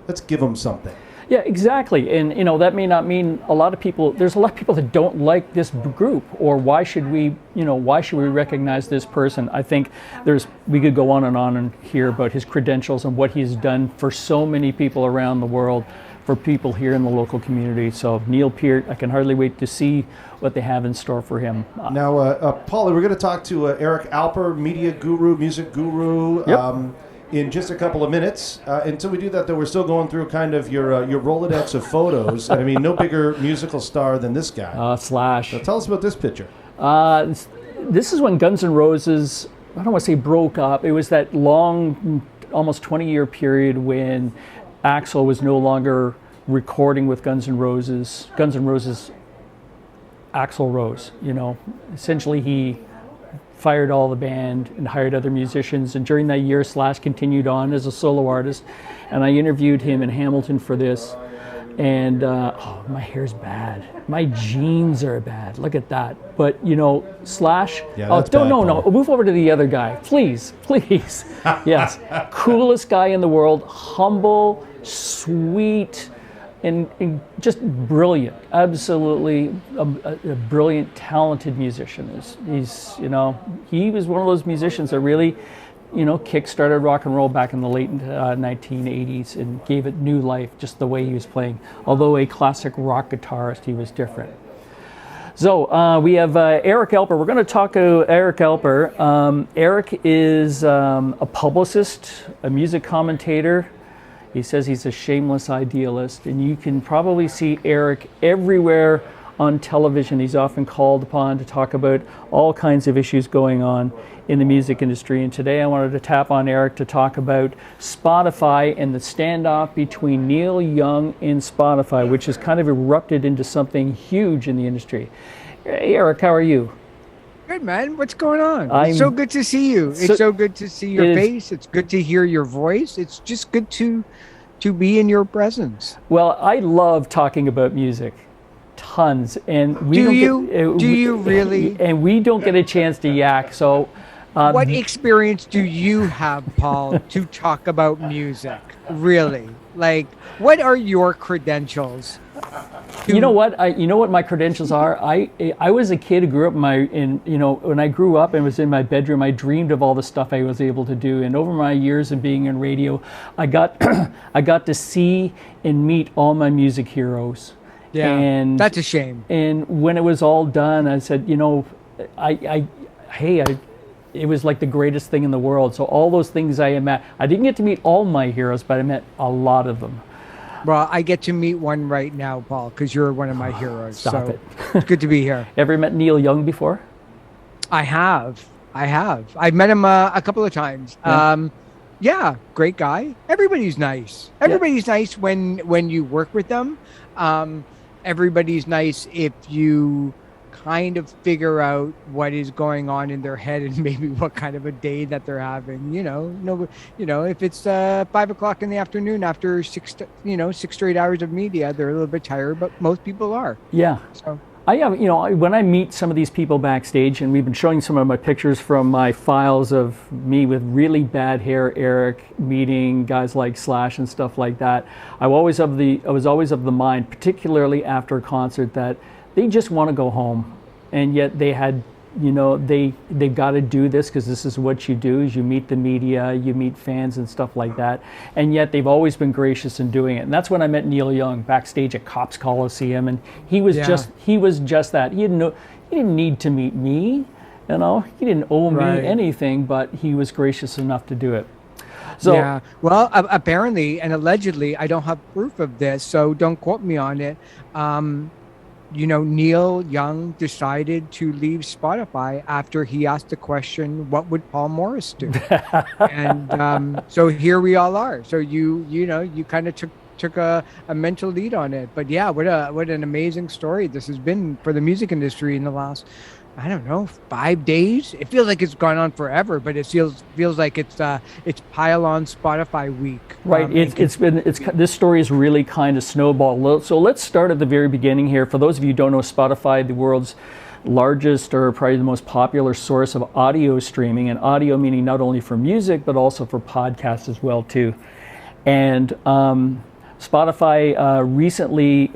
Let's give them something. Yeah, exactly. And, that may not mean there's a lot of people that don't like this group, or why should we recognize this person? I think we could go on and hear about his credentials and what he's done for so many people around the world, for people here in the local community. So Neil Peart, I can hardly wait to see what they have in store for him. Now, Paulie, we're going to talk to Eric Alper, media guru, music guru, in just a couple of minutes. Until we do that, though, we're still going through kind of your Rolodex of photos. And I mean, no bigger musical star than this guy. Slash. So tell us about this picture. This is when Guns N' Roses, I don't want to say broke up. It was that long, almost 20-year period when Axl was no longer recording with Guns N' Roses. Guns N' Roses, Axl Rose, Essentially, he fired all the band and hired other musicians, and during that year Slash continued on as a solo artist, and I interviewed him in Hamilton for this, and my hair's bad, my jeans are bad, look at that, but Slash, no, move over to the other guy, please, yes, coolest guy in the world, humble, sweet, and just brilliant, absolutely a brilliant, talented musician. He was one of those musicians that really kick-started rock and roll back in the late 1980s and gave it new life, just the way he was playing. Although a classic rock guitarist, he was different. So we have Eric Alper. We're going to talk to Eric Alper. Eric is a publicist, a music commentator. He says he's a shameless idealist, and you can probably see Eric everywhere on television. He's often called upon to talk about all kinds of issues going on in the music industry. And today I wanted to tap on Eric to talk about Spotify and the standoff between Neil Young and Spotify, which has kind of erupted into something huge in the industry. Hey, Eric, how are you? Good, man. What's going on? It's so good to see you. It's so good to see your face. It's good to hear your voice. It's just good to be in your presence. Well, I love talking about music. Tons. And do you really? And we don't get a chance to yak. So what experience do you have, Paul, to talk about music? Really? Like, what are your credentials? You know what my credentials are? I was a kid who grew up when I grew up and was in my bedroom, I dreamed of all the stuff I was able to do. And over my years of being in radio, I got to see and meet all my music heroes. Yeah, and that's a shame. And when it was all done, I said, it was like the greatest thing in the world. So all those things I met, I didn't get to meet all my heroes, but I met a lot of them. Well, I get to meet one right now, Paul, because you're one of my heroes. Stop it. It's good to be here. Ever met Neil Young before? I have. I've met him a couple of times. Yeah. Great guy. Everybody's nice. Everybody's nice when you work with them. Everybody's nice if you kind of figure out what is going on in their head and maybe what kind of a day that they're having. If it's 5 o'clock in the afternoon after 6 straight hours of media, they're a little bit tired, but most people are. Yeah. So I have, when I meet some of these people backstage, and we've been showing some of my pictures from my files of me with really bad hair, Eric, meeting guys like Slash and stuff like that. I was always of the mind, particularly after a concert, that they just want to go home, and yet they had, they've got to do this because this is what you do. Is you meet the media, you meet fans and stuff like that, and yet they've always been gracious in doing it. And that's when I met Neil Young backstage at Cops Coliseum, and he was just that. He didn't need to meet me, he didn't owe me anything, but he was gracious enough to do it. So, yeah. Well, apparently and allegedly, I don't have proof of this, so don't quote me on it. Neil Young decided to leave Spotify after he asked the question, what would Paul Morris do? And so here we all are. So you kind of took a mental lead on it. But yeah, what an amazing story this has been for the music industry in the last, 5 days. It feels like it's gone on forever, but it feels like it's pile on Spotify week. Right. This story is really kind of snowballed. So let's start at the very beginning here. For those of you who don't know, Spotify, the world's largest or probably the most popular source of audio streaming, and audio meaning not only for music but also for podcasts as well too. And Spotify recently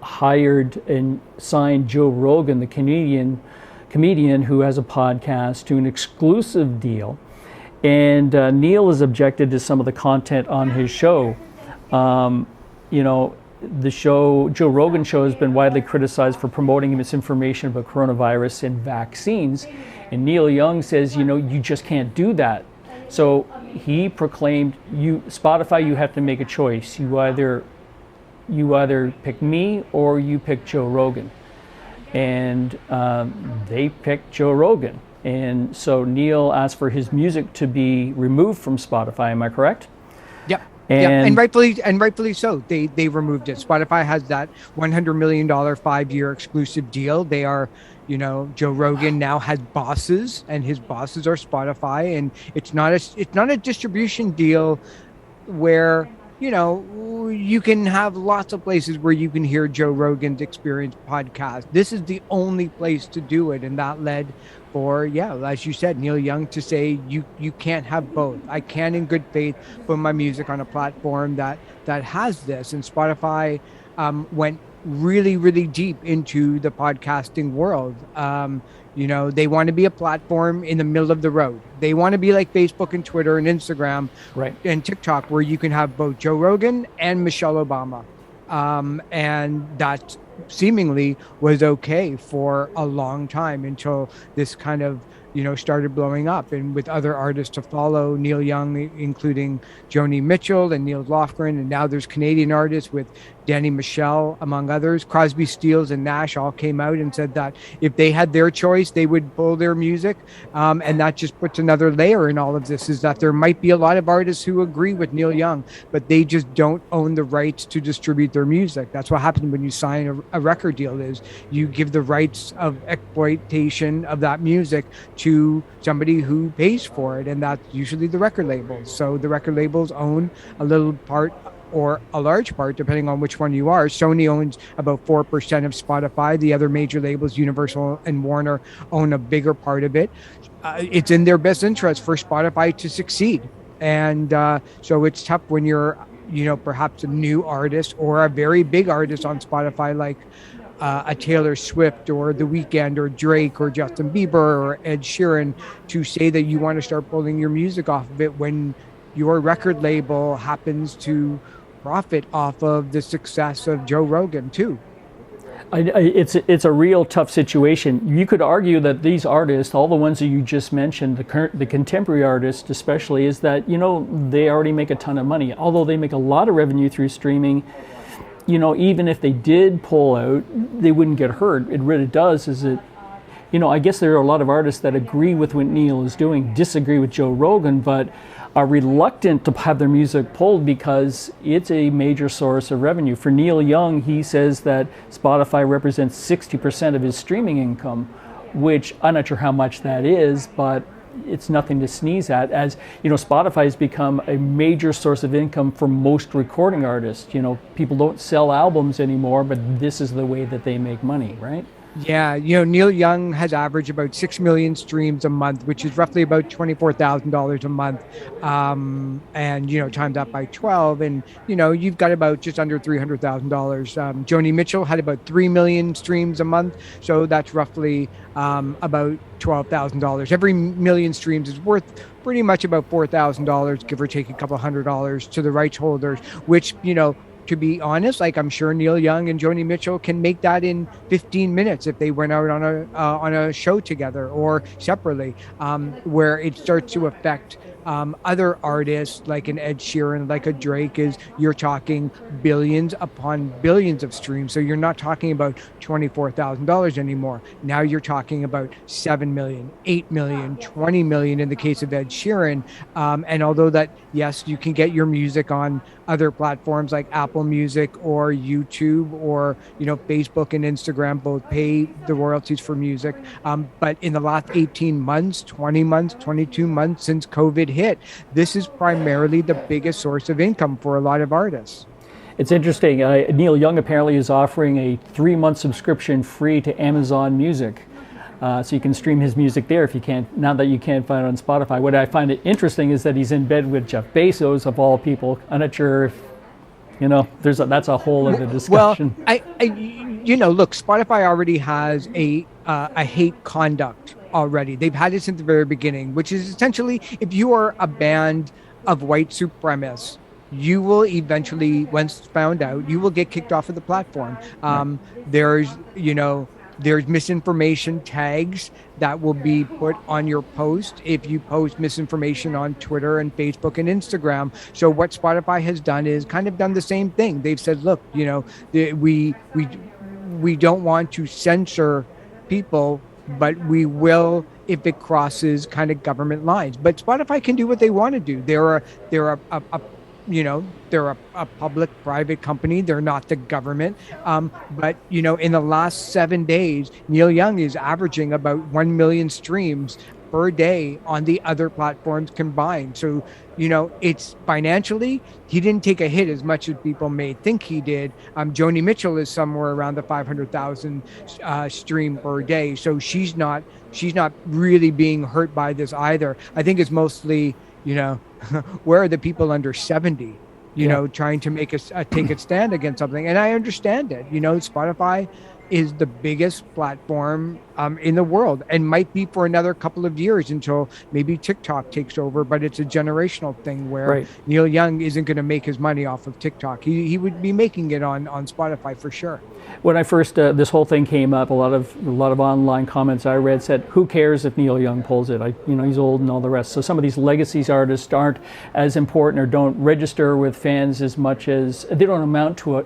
hired and signed Joe Rogan, the comedian who has a podcast, to an exclusive deal. And Neil has objected to some of the content on his show. The Joe Rogan show has been widely criticized for promoting misinformation about coronavirus and vaccines. And Neil Young says, you just can't do that. So he proclaimed, Spotify, you have to make a choice. You either pick me or you pick Joe Rogan. And they picked Joe Rogan. And so Neil asked for his music to be removed from Spotify. Am I correct? Yep. And rightfully so. They removed it. Spotify has that $100 million 5-year exclusive deal. They are, Joe Rogan now has bosses, and his bosses are Spotify, and it's not a distribution deal where you can have lots of places where you can hear Joe Rogan's Experience podcast. This is the only place to do it, and that led for, as you said, Neil Young to say you can't have both. I can, in good faith, put my music on a platform that has this, and Spotify went really, really deep into the podcasting world. They want to be a platform in the middle of the road. They want to be like Facebook and Twitter and Instagram, right, and TikTok, where you can have both Joe Rogan and Michelle Obama. And that seemingly was okay for a long time until this kind of, started blowing up, and with other artists to follow, Neil Young, including Joni Mitchell and Neil Lofgren, and now there's Canadian artists with Danny Michel, among others. Crosby, Stills, and Nash all came out and said that if they had their choice, they would pull their music. And that just puts another layer in all of this, is that there might be a lot of artists who agree with Neil Young, but they just don't own the rights to distribute their music. That's what happens when you sign a record deal, is you give the rights of exploitation of that music to somebody who pays for it, and that's usually the record labels. So the record labels own a little part, or a large part, depending on which one you are. Sony owns about 4% of Spotify. The other major labels, Universal and Warner, own a bigger part of it. It's in their best interest for Spotify to succeed. And so it's tough when you're, perhaps a new artist or a very big artist on Spotify, like a Taylor Swift or The Weeknd or Drake or Justin Bieber or Ed Sheeran, to say that you want to start pulling your music off of it when your record label happens to profit off of the success of Joe Rogan too. It's a real tough situation. You could argue that these artists, all the ones that you just mentioned, the contemporary artists especially, is that they already make a ton of money. Although they make a lot of revenue through streaming, even if they did pull out, they wouldn't get hurt. It really does is it. I guess there are a lot of artists that agree with what Neil is doing, disagree with Joe Rogan, but are reluctant to have their music pulled because it's a major source of revenue. For Neil Young, he says that Spotify represents 60% of his streaming income, which I'm not sure how much that is, but it's nothing to sneeze at. As Spotify has become a major source of income for most recording artists. People don't sell albums anymore, but this is the way that they make money, right? Yeah, Neil Young has averaged about 6 million streams a month, which is roughly about $24,000 a month. And, times that by 12, and, you've got about just under $300,000. Joni Mitchell had about 3 million streams a month. So that's roughly about $12,000. Every million streams is worth pretty much about $4,000, give or take a couple $100 to the rights holders, which, to be honest, like, I'm sure Neil Young and Joni Mitchell can make that in 15 minutes if they went out on a show together or separately, where it starts to affect other artists like an Ed Sheeran, like a Drake, is you're talking billions upon billions of streams. So you're not talking about $24,000 anymore. Now you're talking about 7 million, 8 million, 20 million in the case of Ed Sheeran. And although that, yes, you can get your music on other platforms like Apple Music or YouTube or, Facebook and Instagram both pay the royalties for music. But in the last 18 months, 20 months, 22 months since COVID hit, this is primarily the biggest source of income for a lot of artists. It's interesting. Neil Young apparently is offering a 3-month subscription free to Amazon Music. So you can stream his music there if you can't, now that you can't find it on Spotify. What I find it interesting is that he's in bed with Jeff Bezos, of all people. I'm not sure if, that's a whole other discussion. Well, look, Spotify already has a hate conduct already. They've had it since the very beginning, which is essentially, if you are a band of white supremacists, you will eventually, once found out, you will get kicked off of the platform. There's misinformation tags that will be put on your post if you post misinformation on Twitter and Facebook and Instagram. So what Spotify has done is kind of done the same thing. They've said, look, we don't want to censor people, but we will if it crosses kind of government lines. But Spotify can do what they want to do. They're a public-private company. They're not the government. But, in the last 7 days, Neil Young is averaging about 1 million streams per day on the other platforms combined. So, it's financially, he didn't take a hit as much as people may think he did. Joni Mitchell is somewhere around the 500,000 stream per day. So she's not really being hurt by this either. I think it's mostly, where are the people under 70? trying to make us take a stand against something. And I understand it. Spotify is the biggest platform in the world, and might be for another couple of years until maybe TikTok takes over. But it's a generational thing where Neil Young isn't going to make his money off of TikTok. He would be making it on Spotify for sure. When I first this whole thing came up, a lot of online comments I read said, "Who cares if Neil Young pulls it? He's old and all the rest." So some of these legacy artists aren't as important or don't register with fans as much as they don't amount to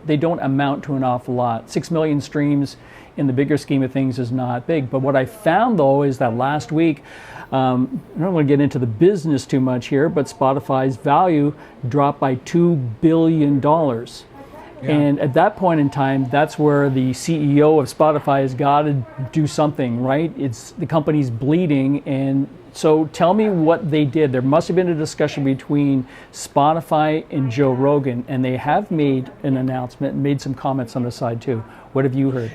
an awful lot. 6 million streams in the bigger scheme of things is not big. But what I found though is that last week, I don't want to get into the business too much here, but Spotify's value dropped by $2 billion. Yeah. And at that point in time, that's where the CEO of Spotify has got to do something, right? It's the company's bleeding. And so tell me what they did. There must have been a discussion between Spotify and Joe Rogan, and they have made an announcement and made some comments on the side too. What have you heard?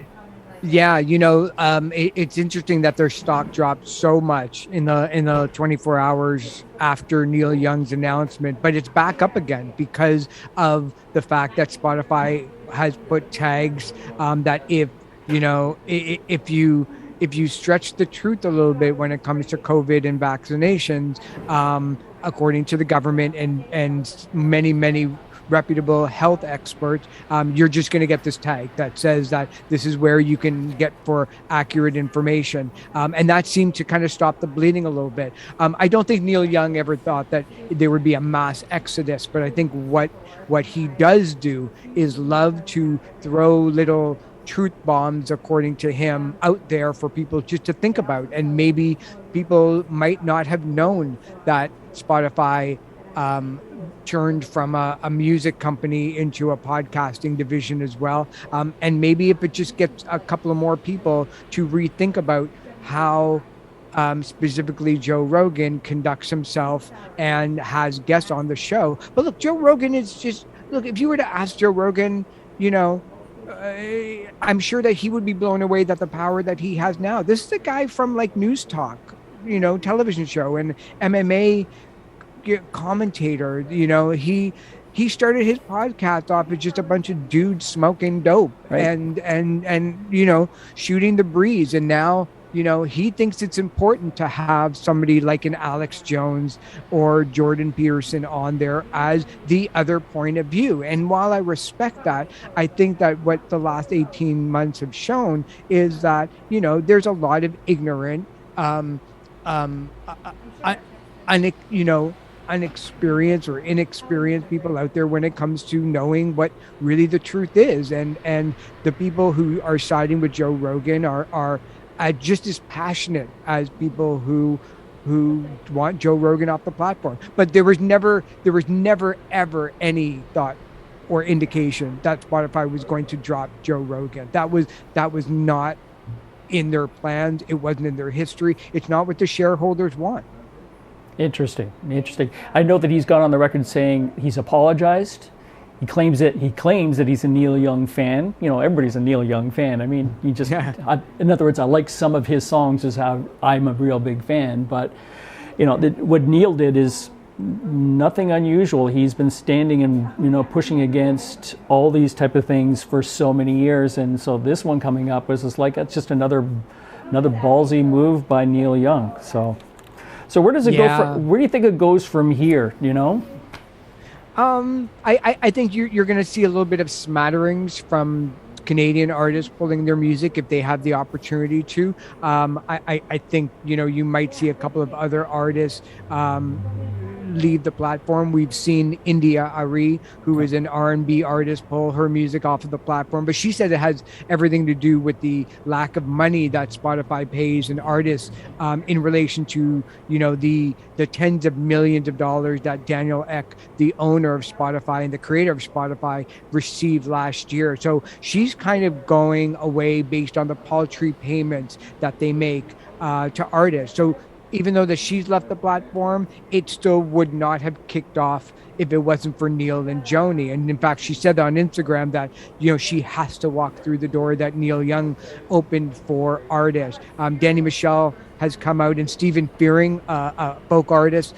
Yeah, it's interesting that their stock dropped so much in the 24 hours after Neil Young's announcement, but it's back up again because of the fact that Spotify has put tags that if you stretch the truth a little bit when it comes to COVID and vaccinations, according to the government and many reputable health experts, you're just going to get this tag that says that this is where you can get for accurate information. And that seemed to kind of stop the bleeding a little bit. I don't think Neil Young ever thought that there would be a mass exodus, but I think what he does do is love to throw little truth bombs, according to him, out there for people just to think about. And maybe people might not have known that Spotify turned from a music company into a podcasting division as well. And maybe if it just gets a couple of more people to rethink about how specifically Joe Rogan conducts himself and has guests on the show. But look, Joe Rogan is just, if you were to ask Joe Rogan, I'm sure that he would be blown away that the power that he has now. This is a guy from like News Talk, television show, and MMA commentator. He started his podcast off as just a bunch of dudes smoking dope, right, and shooting the breeze, and now he thinks it's important to have somebody like an Alex Jones or Jordan Peterson on there as the other point of view. And while I respect that, I think that what the last 18 months have shown is that there's a lot of ignorant unexperienced or inexperienced people out there when it comes to knowing what really the truth is, and the people who are siding with Joe Rogan are just as passionate as people who want Joe Rogan off the platform. But there was never ever any thought or indication that Spotify was going to drop Joe Rogan. That was not in their plans. It wasn't in their history. It's not what the shareholders want. Interesting. I know that he's gone on the record saying he's apologized. He claims that he's a Neil Young fan. Everybody's a Neil Young fan. I mean, in other words, I like some of his songs is how I'm a real big fan. But, what Neil did is nothing unusual. He's been standing and, pushing against all these type of things for so many years. And so this one coming up was just like, that's just another ballsy move by Neil Young. So where does it go where do you think it goes from here, I think you're going to see a little bit of smatterings from Canadian artists pulling their music if they have the opportunity to. I think, you might see a couple of other artists leave the platform. We've seen India Ari, who is an R&B artist, pull her music off of the platform, but she said it has everything to do with the lack of money that Spotify pays an artist in relation to the tens of millions of dollars that Daniel Ek, the owner of Spotify and the creator of Spotify, received last year. So she's kind of going away based on the paltry payments that they make to artists. So even though that she's left the platform, it still would not have kicked off if it wasn't for Neil and Joni. And in fact, she said on Instagram that, she has to walk through the door that Neil Young opened for artists. Danny Michel has come out, and Stephen Fearing, a folk artist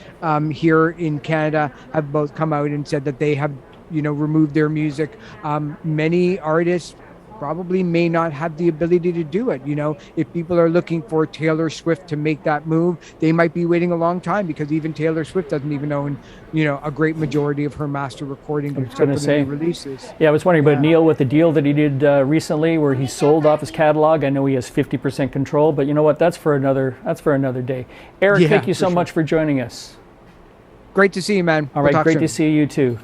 here in Canada, have both come out and said that they have remove their music. Many artists probably may not have the ability to do it. If people are looking for Taylor Swift to make that move, they might be waiting a long time, because even Taylor Swift doesn't even own, a great majority of her master recording releases. Yeah, I was wondering about Neil with the deal that he did recently, where he sold off his catalog. I know he has 50% control, but you know what? That's for another day. Eric, thank you so much for joining us. Great to see you, man. All right, great to see you too.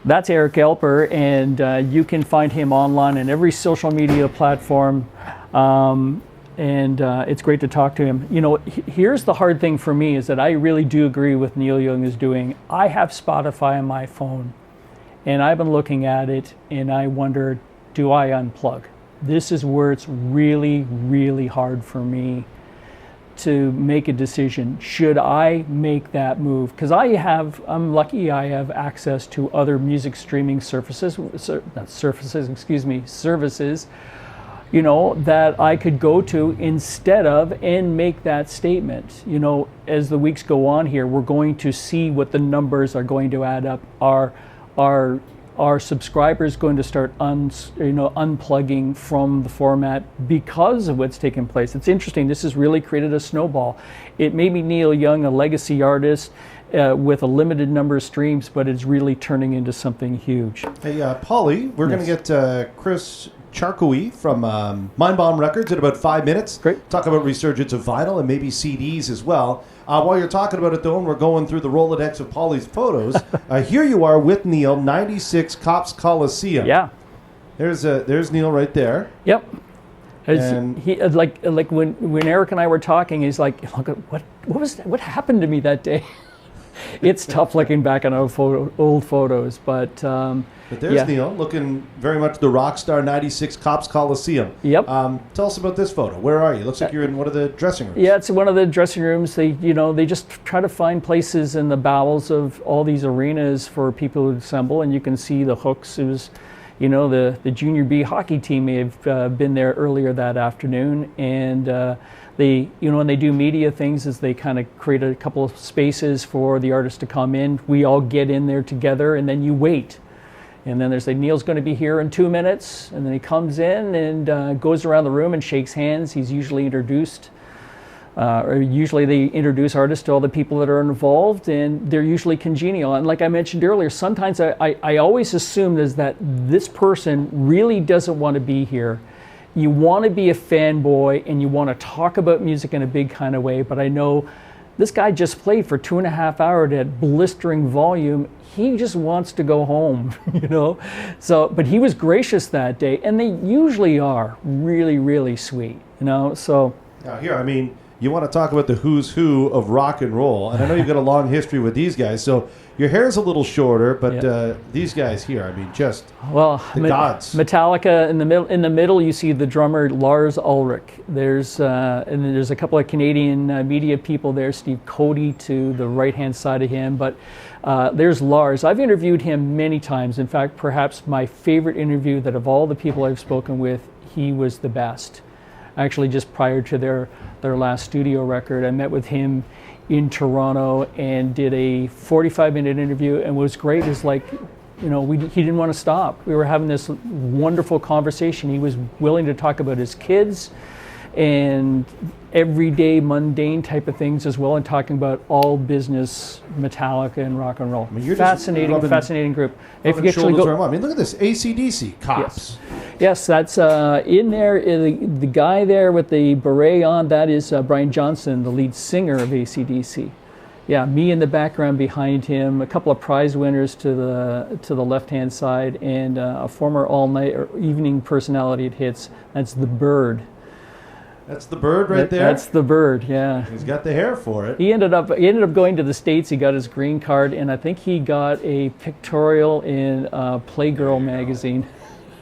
That's Eric Alper, and you can find him online on every social media platform, and it's great to talk to him. Here's the hard thing for me, is that I really do agree with Neil Young is doing. I have Spotify on my phone, and I've been looking at it, and I wonder, do I unplug? This is where it's really, really hard for me to make a decision. Should I make that move? Because I'm lucky I have access to other music streaming services, that I could go to instead of, and make that statement. As the weeks go on here, we're going to see what the numbers are going to add up. Are subscribers going to start unplugging from the format because of what's taken place? It's interesting. This has really created a snowball. It may be Neil Young, a legacy artist with a limited number of streams, but it's really turning into something huge. Hey, Paulie, we're going to get Chris Charkowy from Mindbomb Records in about 5 minutes. Great. Talk about resurgence of vinyl and maybe CDs as well. While you're talking about it, though, and we're going through the Rolodex of Paulie's photos, here you are with Neil, 96 Cops Coliseum. Yeah. There's Neil right there. Yep. And he like when Eric and I were talking, he's like, look, what happened to me that day? It's tough looking back on old photos, but there's Neil, looking very much the rock star, 96 Cops Coliseum. Yep. Tell us about this photo. Where are you? Looks like you're in one of the dressing rooms. Yeah, it's one of the dressing rooms. They just try to find places in the bowels of all these arenas for people to assemble, and you can see the hooks. It was, the Junior B hockey team may have been there earlier that afternoon, and when they do media things, is they kind of create a couple of spaces for the artists to come in. We all get in there together, and then you wait. And then there's Neil's going to be here in 2 minutes, and then he comes in and goes around the room and shakes hands. He's usually introduced, or usually they introduce artists to all the people that are involved, and they're usually congenial. And like I mentioned earlier, sometimes I always assume is that this person really doesn't want to be here. You want to be a fanboy and you want to talk about music in a big kind of way, but I know this guy just played for 2.5 hours at blistering volume. He just wants to go home, So, but he was gracious that day, and they usually are really, really sweet, So. Now here, you want to talk about the who's who of rock and roll, and I know you've got a long history with these guys. So your hair's a little shorter, but these guys here, just the gods. Metallica in the middle, you see the drummer Lars Ulrich. There's and then there's a couple of Canadian media people there. Steve Cody to the right hand side of him, but there's Lars. I've interviewed him many times. In fact, perhaps my favorite interview that of all the people I've spoken with, he was the best. Actually, just prior to their last studio record, I met with him in Toronto and did a 45-minute interview, and what was great is he didn't want to stop. We were having this wonderful conversation. He was willing to talk about his kids and everyday mundane type of things as well, and talking about all business, Metallica and rock and roll. Fascinating group. If you actually go, look at this, AC/DC Cops. Yes, that's in there. The guy there with the beret on, that is Brian Johnson, the lead singer of AC/DC. Yeah, me in the background behind him, a couple of prize winners to the left-hand side, and a former all-night or evening personality at Hits. That's the Bird. That's the Bird right there? That's the Bird, yeah. He's got the hair for it. He ended up going to the States. He got his green card, and I think he got a pictorial in Playgirl magazine.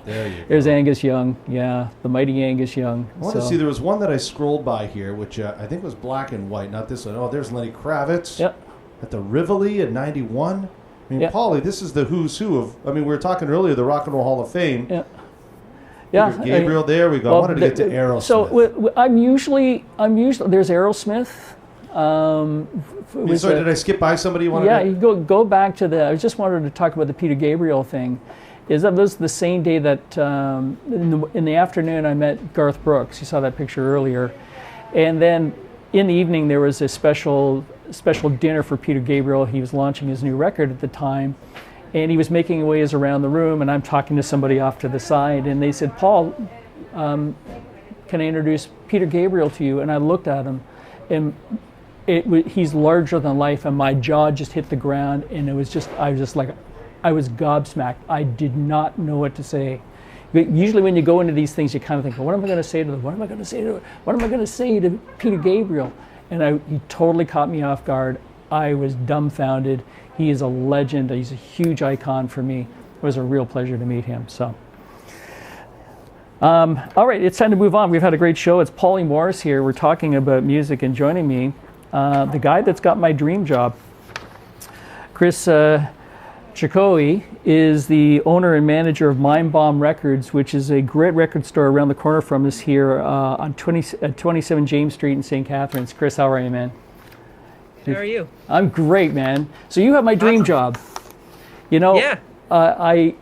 There you go. There's Angus Young, the mighty Angus Young. I want to see, there was one that I scrolled by here, which I think was black and white, not this one. Oh, there's Lenny Kravitz. Yep. At the Rivoli at 91. Paulie, this is the who's who of, we were talking earlier, the Rock and Roll Hall of Fame. Yeah. Yeah, Gabriel, there we go. I wanted to get to Aerosmith. So I'm usually there's Aerosmith. Sorry, did I skip by somebody you wanted yeah, to... you go back to I just wanted to talk about the Peter Gabriel thing. That was the same day that in the afternoon I met Garth Brooks. You saw that picture earlier. And then in the evening there was a special dinner for Peter Gabriel. He was launching his new record at the time. And he was making ways around the room, and I'm talking to somebody off to the side, and they said, Paul, can I introduce Peter Gabriel to you? And I looked at him, and he's larger than life, and my jaw just hit the ground, and I was gobsmacked. I did not know what to say. But usually when you go into these things, you kind of think, well, what am I going to say to them? What am I going to say to What am I going to say to Peter Gabriel? And he totally caught me off guard. I was dumbfounded. He is a legend. He's a huge icon for me. It was a real pleasure to meet him. So, all right, it's time to move on. We've had a great show. It's Paulie Morris here. We're talking about music, and joining me, the guy that's got my dream job. Chris Charkowy is the owner and manager of Mindbomb Records, which is a great record store around the corner from us here on 27 James Street in St. Catharines. Chris, how are you, man? How are you? I'm great, man. So you have my dream job. You know, yeah. I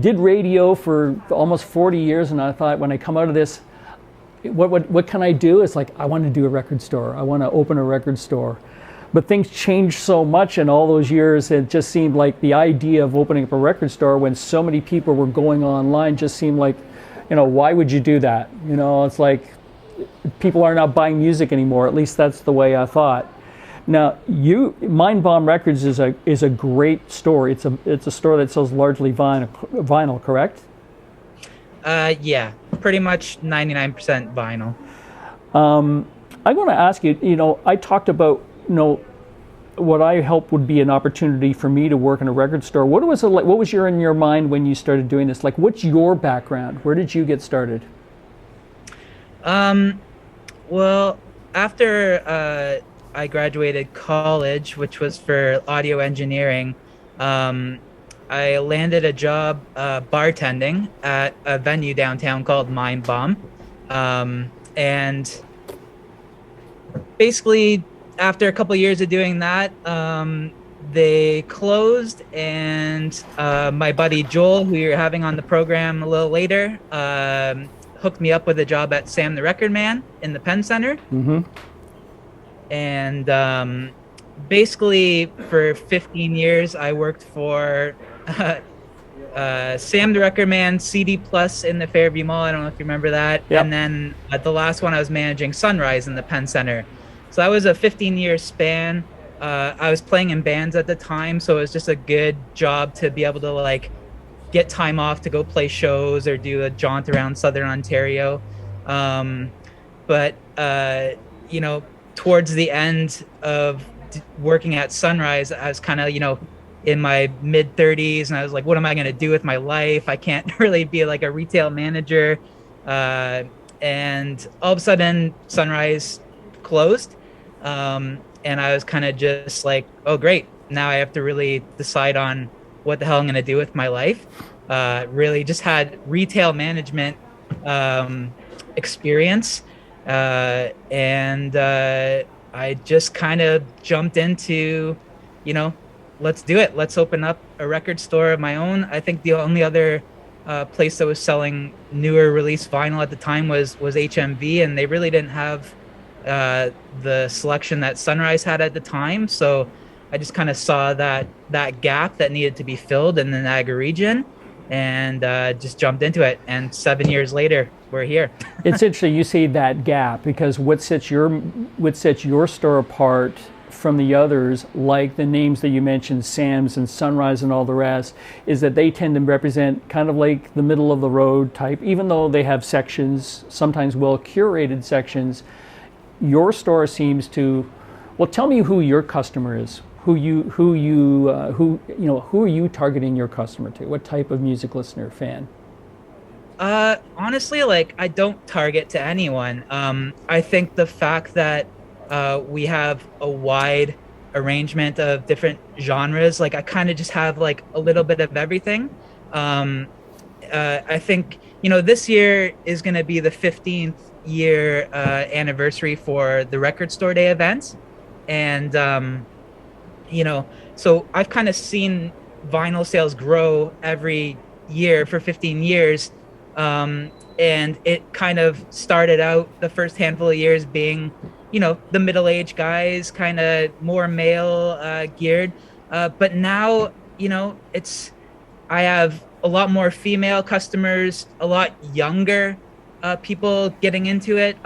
did radio for almost 40 years, and I thought when I come out of this, what can I do? It's like I want to do a record store. I want to open a record store. But things changed so much in all those years. It just seemed like the idea of opening up a record store when so many people were going online just seemed like, why would you do that? It's like people are not buying music anymore. At least that's the way I thought. Now, Mindbomb Records is a great store. It's a store that sells largely vinyl, correct? Yeah, pretty much 99% vinyl. I want to ask you. I talked about what I hope would be an opportunity for me to work in a record store. What was it like? What was in your mind when you started doing this? Like, what's your background? Where did you get started? Well, after I graduated college, which was for audio engineering, I landed a job bartending at a venue downtown called Mindbomb. And basically, after a couple of years of doing that, they closed, and my buddy Joel, who you're having on the program a little later, hooked me up with a job at Sam the Record Man in the Penn Center. Mm-hmm. And basically for 15 years I worked for Sam the Record Man, CD Plus in the Fairview Mall. I don't know if you remember that. Yep. And then at the last one I was managing Sunrise in the Penn Center. So that was a 15-year span. I was playing in bands at the time, so it was just a good job to be able to get time off to go play shows or do a jaunt around Southern Ontario. But towards the end of working at Sunrise, I was kind of, in my mid 30s, and I was like, what am I going to do with my life? I can't really be like a retail manager. And all of a sudden Sunrise closed. And I was kind of just like, oh, great. Now I have to really decide on what the hell I'm going to do with my life. Really just had retail management experience. And I just kind of jumped into, let's do it. Let's open up a record store of my own. I think the only other place that was selling newer release vinyl at the time was HMV, and they really didn't have the selection that Sunrise had at the time. So I just kind of saw that gap that needed to be filled in the Niagara region, and just jumped into it. And 7 years later, we're here. It's interesting you say that gap, because what sets your store apart from the others, like the names that you mentioned, Sam's and Sunrise and all the rest, is that they tend to represent kind of like the middle of the road type, even though they have sections, sometimes well curated sections. Your store seems to, well, tell me who your customer is. Who are you targeting your customer to? What type of music listener, fan? Honestly, I don't target to anyone. I think the fact that we have a wide arrangement of different genres, I kind of just have a little bit of everything. I think, this year is going to be the 15th year anniversary for the Record Store Day events. And, so I've kind of seen vinyl sales grow every year for 15 years. And it kind of started out the first handful of years being, the middle-aged guys, kind of more male geared. But now, I have a lot more female customers, a lot younger people getting into it.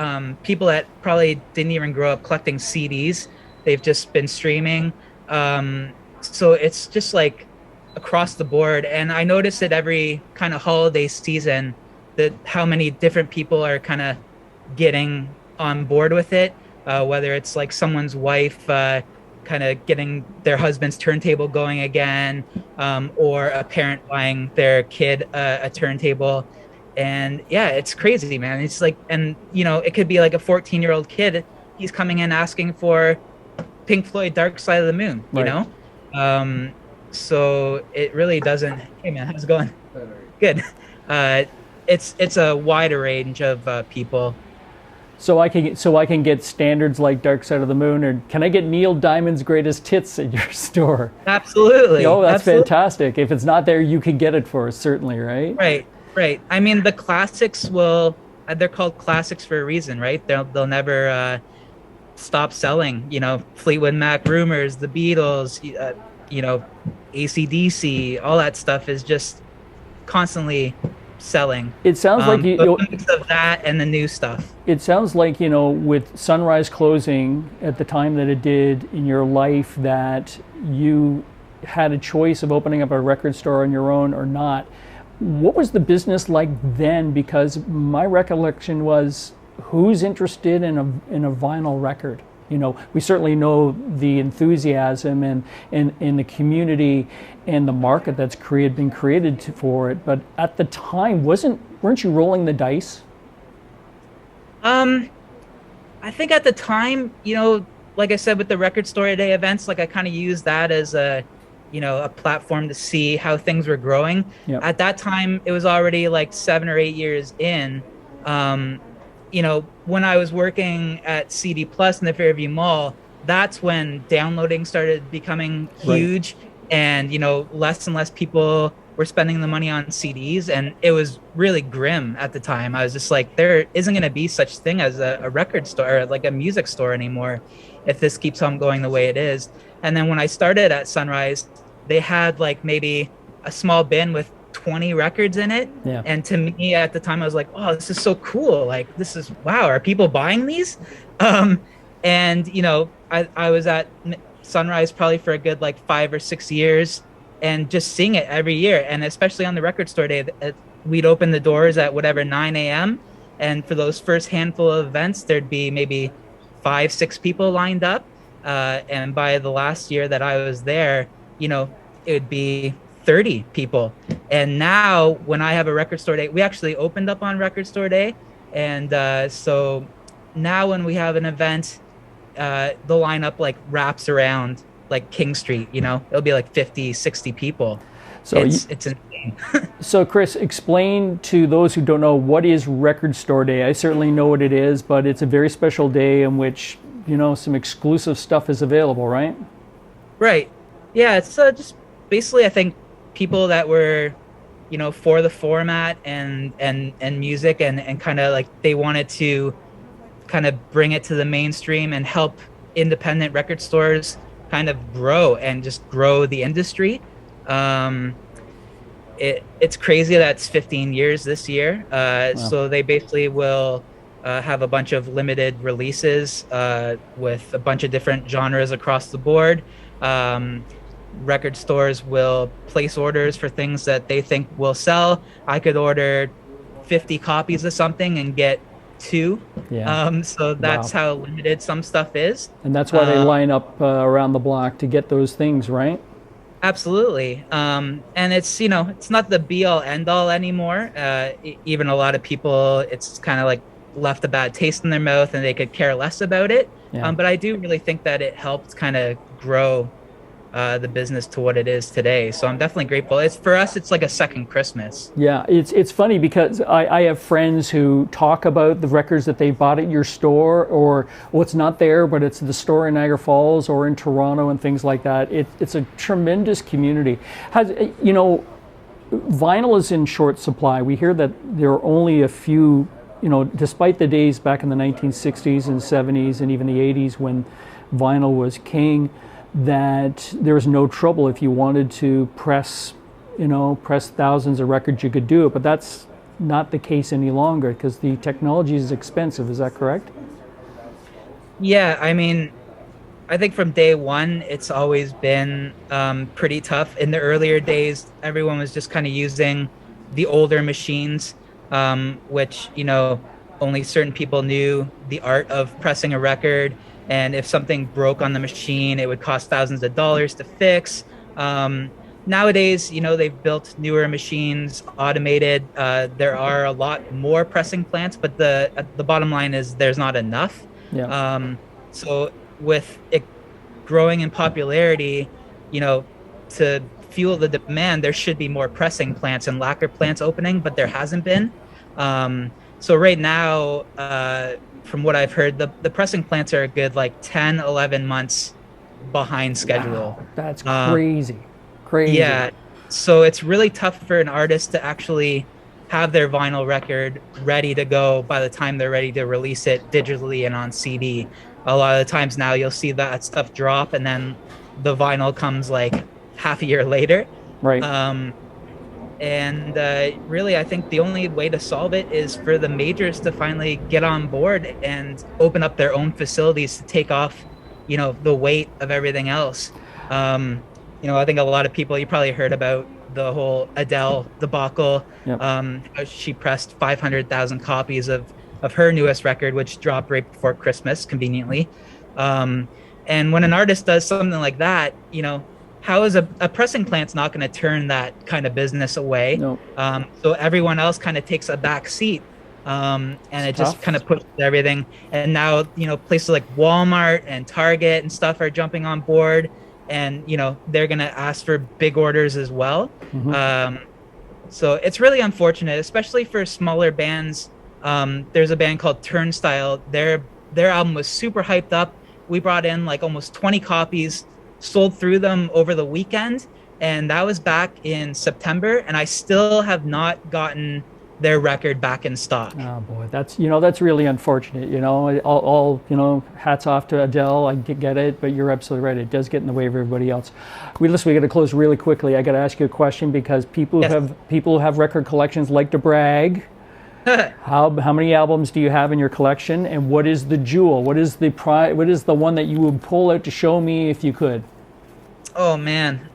People that probably didn't even grow up collecting CDs. They've just been streaming. So it's just like across the board. And I notice it every kind of holiday season that how many different people are kind of getting on board with it. Whether it's like someone's wife kind of getting their husband's turntable going again, or a parent buying their kid a turntable. And yeah, it's crazy, man. It's like, and it could be like a 14-year-old kid. He's coming in asking for Pink Floyd Dark Side of the Moon, right. So it really doesn't. Hey man, how's it going? Good. It's a wider range of people. So I can get standards like Dark Side of the Moon, or can I get Neil Diamond's Greatest Hits at your store? Absolutely. That's Absolutely. fantastic. If it's not there, you can get it for us, certainly, right? Right. I mean, the classics they're called classics for a reason, right? They'll never stop selling. Fleetwood Mac, Rumors, the Beatles, AC/DC, all that stuff is just constantly selling. It sounds like a mix of that and the new stuff. It sounds like with Sunrise closing at the time that it did in your life, that you had a choice of opening up a record store on your own or not. What was the business like then? Because my recollection was, who's interested in a vinyl record? We certainly know the enthusiasm and the community and the market that's been created for it. But at the time, weren't you rolling the dice? I think at the time, like I said, with the Record Store Day events, like I kind of used that as a platform to see how things were growing. Yep. At that time, it was already like 7 or 8 years in. When I was working at CD Plus in the Fairview Mall, that's when downloading started becoming huge. Right. And, less and less people were spending the money on CDs. And it was really grim at the time. I was just like, there isn't going to be such thing as a record store, or like a music store anymore, if this keeps on going the way it is. And then when I started at Sunrise, they had like maybe a small bin with 20 records in it. Yeah. And to me at the time, I was like, oh, this is so cool. Like, this is, wow, are people buying these? I was at Sunrise probably for a good like 5 or 6 years, and just seeing it every year. And especially on the Record Store Day, we'd open the doors at 9 a.m. And for those first handful of events, there'd be maybe 5-6 people lined up. And by the last year that I was there, it would be 30 people. And now when I have a Record Store Day, we actually opened up on Record Store Day. And so now when we have an event, the lineup like wraps around like King Street, it'll be like 50-60 people. So it's insane. So Chris, explain to those who don't know, what is Record Store Day? I certainly know what it is, but it's a very special day in which some exclusive stuff is available, right? Right. Yeah, it's just basically, I think, people that were, for the format and music and kind of like they wanted to kind of bring it to the mainstream and help independent record stores kind of grow and just grow the industry. It's crazy that it's 15 years this year. Wow. So they basically will have a bunch of limited releases with a bunch of different genres across the board. Record stores will place orders for things that they think will sell. I could order 50 copies of something and get 2. Yeah. So that's how limited some stuff is. And that's why they line up around the block to get those things, right? Absolutely. And it's, it's not the be all end all anymore. Even a lot of people, it's kind of like left a bad taste in their mouth and they could care less about it. Yeah. But I do really think that it helped kind of grow the business to what it is today. So I'm definitely grateful. It's for us, it's like a second Christmas. Yeah, it's funny because I have friends who talk about the records that they bought at your store, or it's not there, but it's the store in Niagara Falls or in Toronto and things like that. It's a tremendous community. Vinyl is in short supply. We hear that there are only a few, despite the days back in the 1960s and 70s and even the 80s when vinyl was king, that there was no trouble if you wanted to press thousands of records, you could do it. But that's not the case any longer because the technology is expensive. Is that correct? Yeah, I mean, I think from day one, it's always been pretty tough. In the earlier days, everyone was just kind of using the older machines, which, only certain people knew the art of pressing a record. And if something broke on the machine, it would cost thousands of dollars to fix. Nowadays, they've built newer machines, automated. There are a lot more pressing plants, but the bottom line is there's not enough. Yeah. So with it growing in popularity, to fuel the demand, there should be more pressing plants and lacquer plants opening, but there hasn't been. So right now, from what I've heard, the pressing plants are a good 10, 11 months behind schedule. Wow, that's crazy. Crazy. Yeah. So it's really tough for an artist to actually have their vinyl record ready to go by the time they're ready to release it digitally and on CD. A lot of the times now you'll see that stuff drop and then the vinyl comes half a year later. Right. Really, I think the only way to solve it is for the majors to finally get on board and open up their own facilities to take off, the weight of everything else. I think a lot of people, you probably heard about the whole Adele debacle. Yep. She pressed 500,000 copies of her newest record, which dropped right before Christmas, conveniently. And when an artist does something like that, how is a pressing plant's not going to turn that kind of business away? Nope. So everyone else kind of takes a back seat, and it just kind of pushes everything. And now, places like Walmart and Target and stuff are jumping on board, and they're going to ask for big orders as well. Mm-hmm. So it's really unfortunate, especially for smaller bands. There's a band called Turnstile. Their album was super hyped up. We brought in almost 20 copies, sold through them over the weekend, and that was back in September, and I still have not gotten their record back in stock. Oh boy, that's really unfortunate. All hats off to Adele. I get it, but you're absolutely right. It does get in the way of everybody else. We got to close really quickly. I got to ask you a question because people who have record collections like to brag. How many albums do you have in your collection, and what is the jewel? What is the one that you would pull out to show me if you could? Oh man.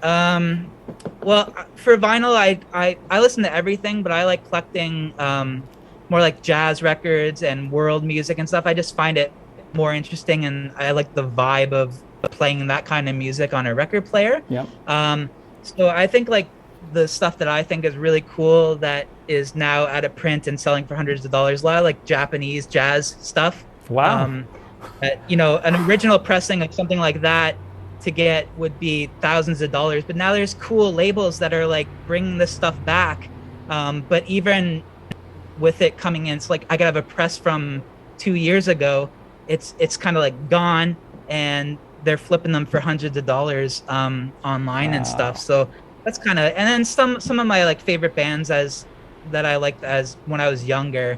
Well, for vinyl, I listen to everything, but I like collecting more like jazz records and world music and stuff. I just find it more interesting, and I like the vibe of playing that kind of music on a record player. Yeah. So I think the stuff that I think is really cool that is now out of print and selling for hundreds of dollars, a lot of Japanese jazz stuff. Wow. An original pressing of something like that to get would be thousands of dollars, but now there's cool labels that are bringing this stuff back. But even with it coming in, it's I could have a press from 2 years ago. It's kind of gone, and they're flipping them for hundreds of dollars online and stuff. So that's kind of, and then some of my favorite bands that I liked as when I was younger,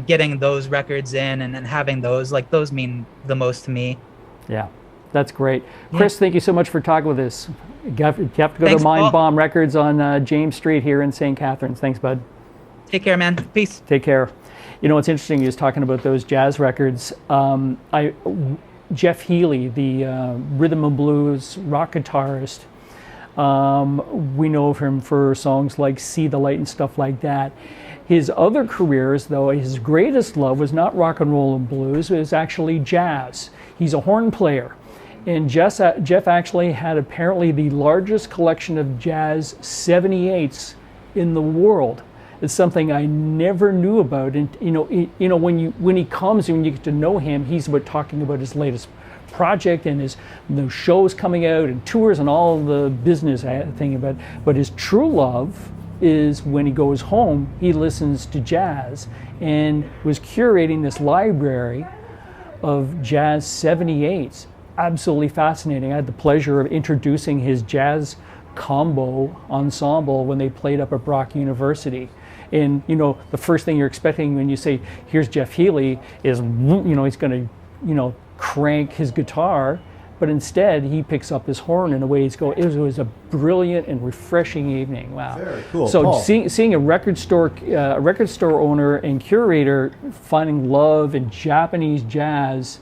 getting those records in and having those those mean the most to me. Yeah, that's great. Chris, thank you so much for talking with us. You have to go Thanks, to Mindbomb Records on James Street here in St. Catharines. Thanks, bud. Take care, man. Peace. Take care. What's interesting is talking about those jazz records. Jeff Healey, the rhythm and blues rock guitarist, we know of him for songs like See the Light and stuff like that. His other careers, though, his greatest love was not rock and roll and blues, it was actually jazz. He's a horn player. And Jeff actually had apparently the largest collection of jazz 78s in the world. It's something I never knew about. And when he comes and when you get to know him, he's talking about his latest project and his shows coming out and tours and all the business thing about. But his true love is when he goes home, he listens to jazz, and was curating this library of jazz 78s. Absolutely fascinating. I had the pleasure of introducing his jazz combo ensemble when they played up at Brock University. And the first thing you're expecting when you say, here's Jeff Healey, is he's going to crank his guitar, but instead he picks up his horn in a way it was a brilliant and refreshing evening. Wow. Very cool. So Paul, seeing a record store owner and curator finding love in Japanese jazz.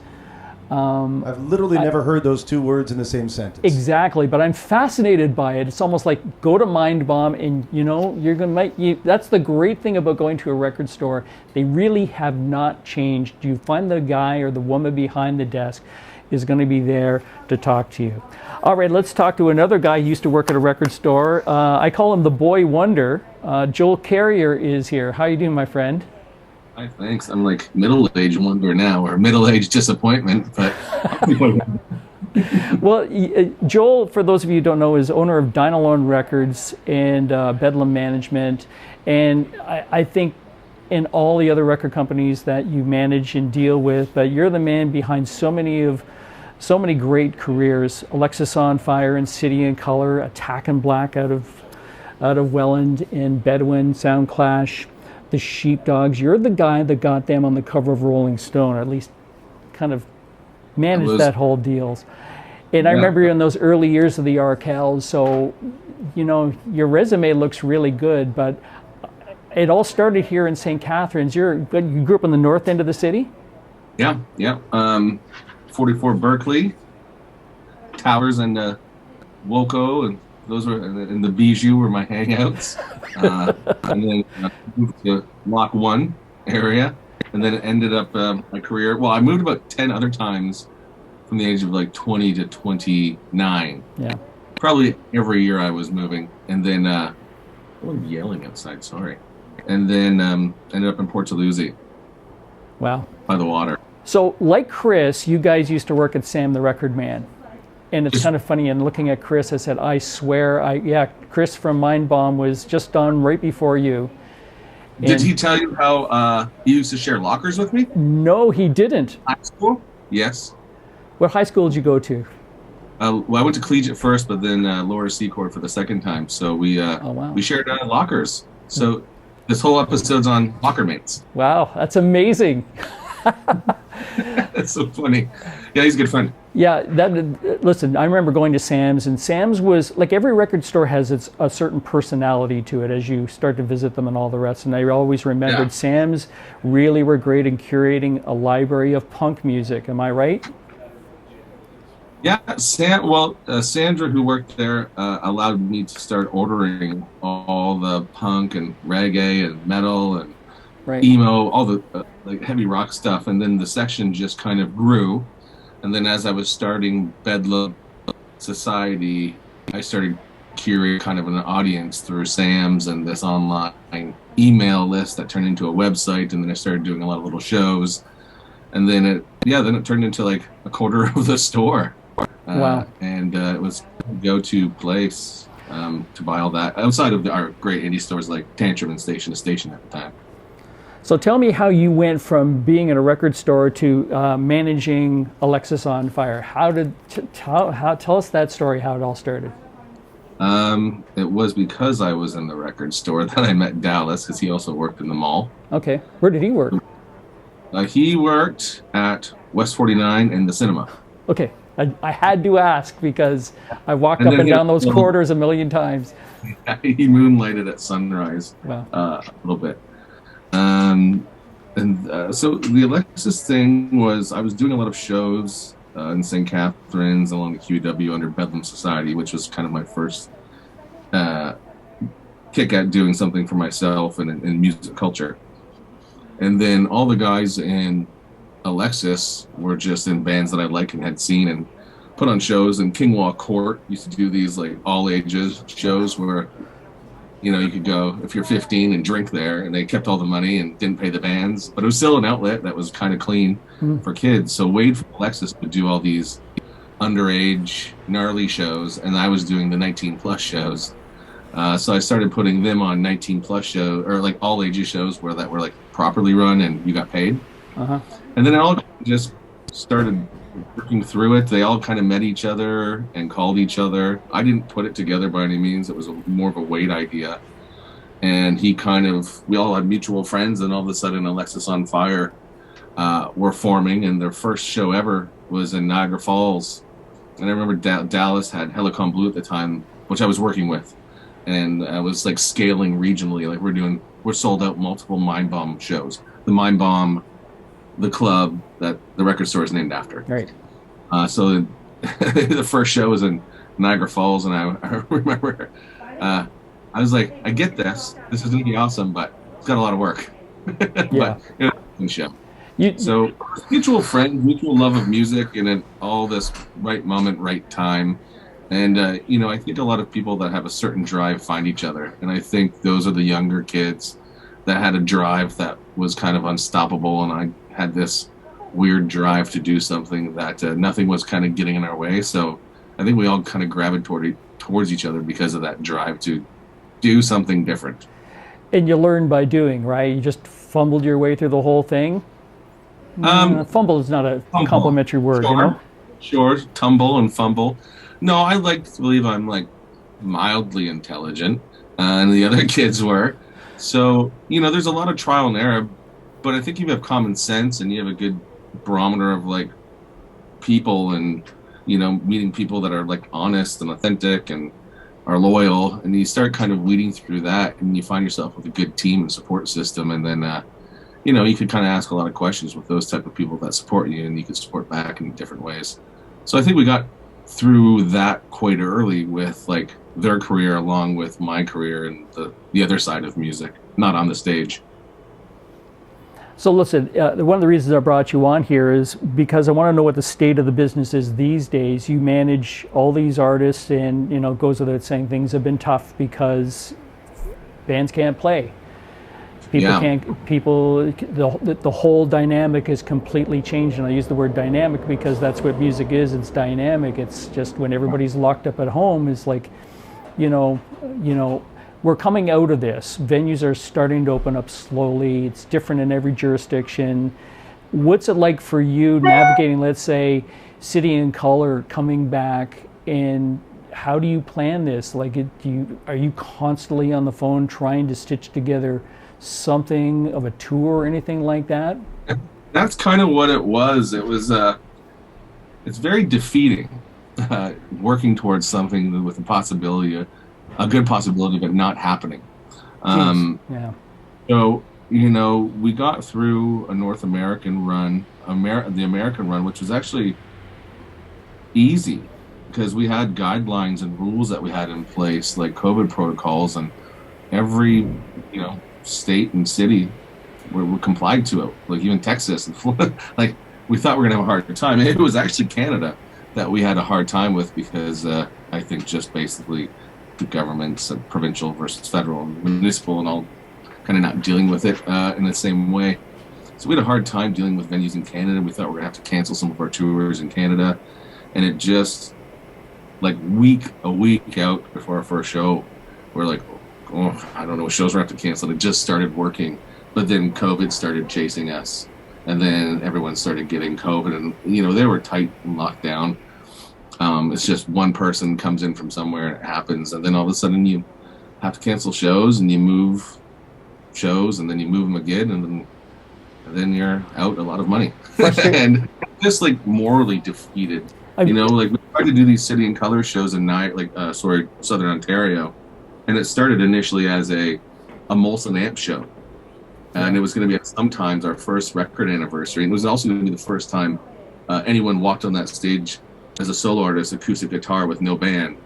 I've literally never heard those two words in the same sentence. Exactly, but I'm fascinated by it. It's almost like go to Mindbomb and you're gonna that's the great thing about going to a record store. They really have not changed. You find the guy or the woman behind the desk is going to be there to talk to you. All right, let's talk to another guy who used to work at a record store. I call him the boy wonder. Joel Carriere is here. How you doing, my friend? Hi, thanks. I'm like middle-aged wonder now, or middle-aged disappointment, but... Well, Joel, for those of you who don't know, is owner of Dynalone Records and Bedlam Management, and I think in all the other record companies that you manage and deal with, but you're the man behind so many great careers. Alexis on Fire and City in Color, Attack and Black out of Welland, and Bedouin, Sound Clash, the Sheepdogs. You're the guy that got them on the cover of Rolling Stone, or at least kind of managed that whole deal. And I remember you in ththose early years of the Arkells, so your resume looks really good, but it all started here in St. Catharines. You grew up in the north end of the city? Yeah. 44 Berkeley, Towers and Woco, and those were, and the Bijou were my hangouts. And then moved to Lock 1 area, and then ended up my career. Well, I moved about 10 other times from the age of like 20 to 29. Yeah. Probably every year I was moving. And then, I'm yelling outside, sorry. And then ended up in Port Saluzzi. Wow. By the water. So, like Chris, you guys used to work at Sam the Record Man. And it's kind of funny, and looking at Chris, I said, I swear, Chris from Mindbomb was just on right before you. And did he tell you how he used to share lockers with me? No, he didn't. High school? Yes. What high school did you go to? Well, I went to collegiate first, but then Lower Seacourt for the second time. So we we shared lockers. So this whole episode's on locker mates. Wow, that's amazing. That's so funny. Yeah, he's a good friend. Yeah, listen, I remember going to Sam's, and Sam's was, like every record store has a certain personality to it as you start to visit them and all the rest. And I always remembered Sam's really were great in curating a library of punk music. Am I right? Yeah, Sandra, who worked there, allowed me to start ordering all the punk and reggae and metal and emo, all the like heavy rock stuff. And then the section just kind of grew. And then as I was starting Bedlam Society, I started curating kind of an audience through Sam's and this online email list that turned into a website. And then I started doing a lot of little shows. And then it turned into like a quarter of the store. Wow. And it was a go-to place to buy all that outside of our great indie stores like Tantrum and Station to Station at the time. So tell me how you went from being in a record store to managing Alexis on Fire. Tell us that story, how it all started. It was because I was in the record store that I met Dallas, because he also worked in the mall. Okay. Where did he work? He worked at West 49 in the cinema. Okay. I had to ask because I walked up and down those corridors a million times. He moonlighted at Sunrise. Wow. A little bit. So the Alexis thing was, I was doing a lot of shows in St. Catharines along the QEW under Bedlam Society, which was kind of my first kick at doing something for myself and in music culture. And then all the guys in Alexis were just in bands that I liked and had seen and put on shows. And Kingwall Court used to do these like all ages shows where you could go if you're 15 and drink there, and they kept all the money and didn't pay the bands, but it was still an outlet that was kind of clean for kids. So Wade from Alexis would do all these underage gnarly shows, and I was doing the 19 plus shows. So I started putting them on 19 plus shows, or like all ages shows that were like properly run and you got paid. And then it all just started working through it. They all kind of met each other and called each other. I didn't put it together by any means. It was more of a Wade idea. And we all had mutual friends, and all of a sudden Alexis on Fire were forming, and their first show ever was in Niagara Falls. And I remember Dallas had Helicon Blue at the time, which I was working with. And I was like scaling regionally. Like we're sold out multiple Mindbomb shows. The Mindbomb, the club that the record store is named after. Right. So the first show was in Niagara Falls, and I remember I was like, I get this. This is going to be awesome, but it's got a lot of work. Yeah. But it was a good show. So mutual friends, mutual love of music, and at all this right moment, right time. And, I think a lot of people that have a certain drive find each other. And I think those are the younger kids that had a drive that was kind of unstoppable. And I had this weird drive to do something that nothing was kind of getting in our way. So I think we all kind of gravitated towards each other because of that drive to do something different. And you learn by doing, right? You just fumbled your way through the whole thing. Fumble is not a complimentary word, Sure, tumble and fumble. No, I like to believe I'm like mildly intelligent, and the other kids were. So, there's a lot of trial and error, but I think you have common sense and you have a good barometer of like people and, meeting people that are like honest and authentic and are loyal, and you start kind of weeding through that, and you find yourself with a good team and support system. And then, you could kind of ask a lot of questions with those type of people that support you, and you could support back in different ways. So I think we got through that quite early with like their career along with my career and the other side of music, not on the stage. So listen, one of the reasons I brought you on here is because I want to know what the state of the business is these days. You manage all these artists, and it goes without saying things have been tough because bands can't play. The whole dynamic is completely changed, and I use the word dynamic because that's what music is. It's dynamic. It's just when everybody's locked up at home, it's like, we're coming out of this. Venues are starting to open up slowly. It's different in every jurisdiction. What's it like for you navigating, let's say, City and Color coming back, and how do you plan this? Like, are you constantly on the phone trying to stitch together something of a tour or anything like that? That's kind of what it was. It was it's very defeating working towards something with a good possibility but not happening. So we got through a North American run, the American run, which was actually easy because we had guidelines and rules that we had in place, like COVID protocols, and every state and city were complied to it. Like even Texas and Florida, like we thought we were gonna have a hard time. It was actually Canada that we had a hard time with because I think just basically the governments, provincial versus federal and municipal, and all kind of not dealing with it in the same way. So we had a hard time dealing with venues in Canada. We thought we were gonna have to cancel some of our tours in Canada, and it just like a week out before our first show, we're like, oh, I don't know, shows were have to cancel. It just started working, but then COVID started chasing us, and then everyone started getting COVID, and they were tight and locked down. It's just one person comes in from somewhere and it happens, and then all of a sudden you have to cancel shows, and you move shows, and then you move them again, and then you're out a lot of money. And just like morally defeated. Like we tried to do these City and Color shows in Southern Ontario. And it started initially as a Molson Amp show. And it was going to be sometimes our first record anniversary. And it was also going to be the first time anyone walked on that stage as a solo artist, acoustic guitar with no band.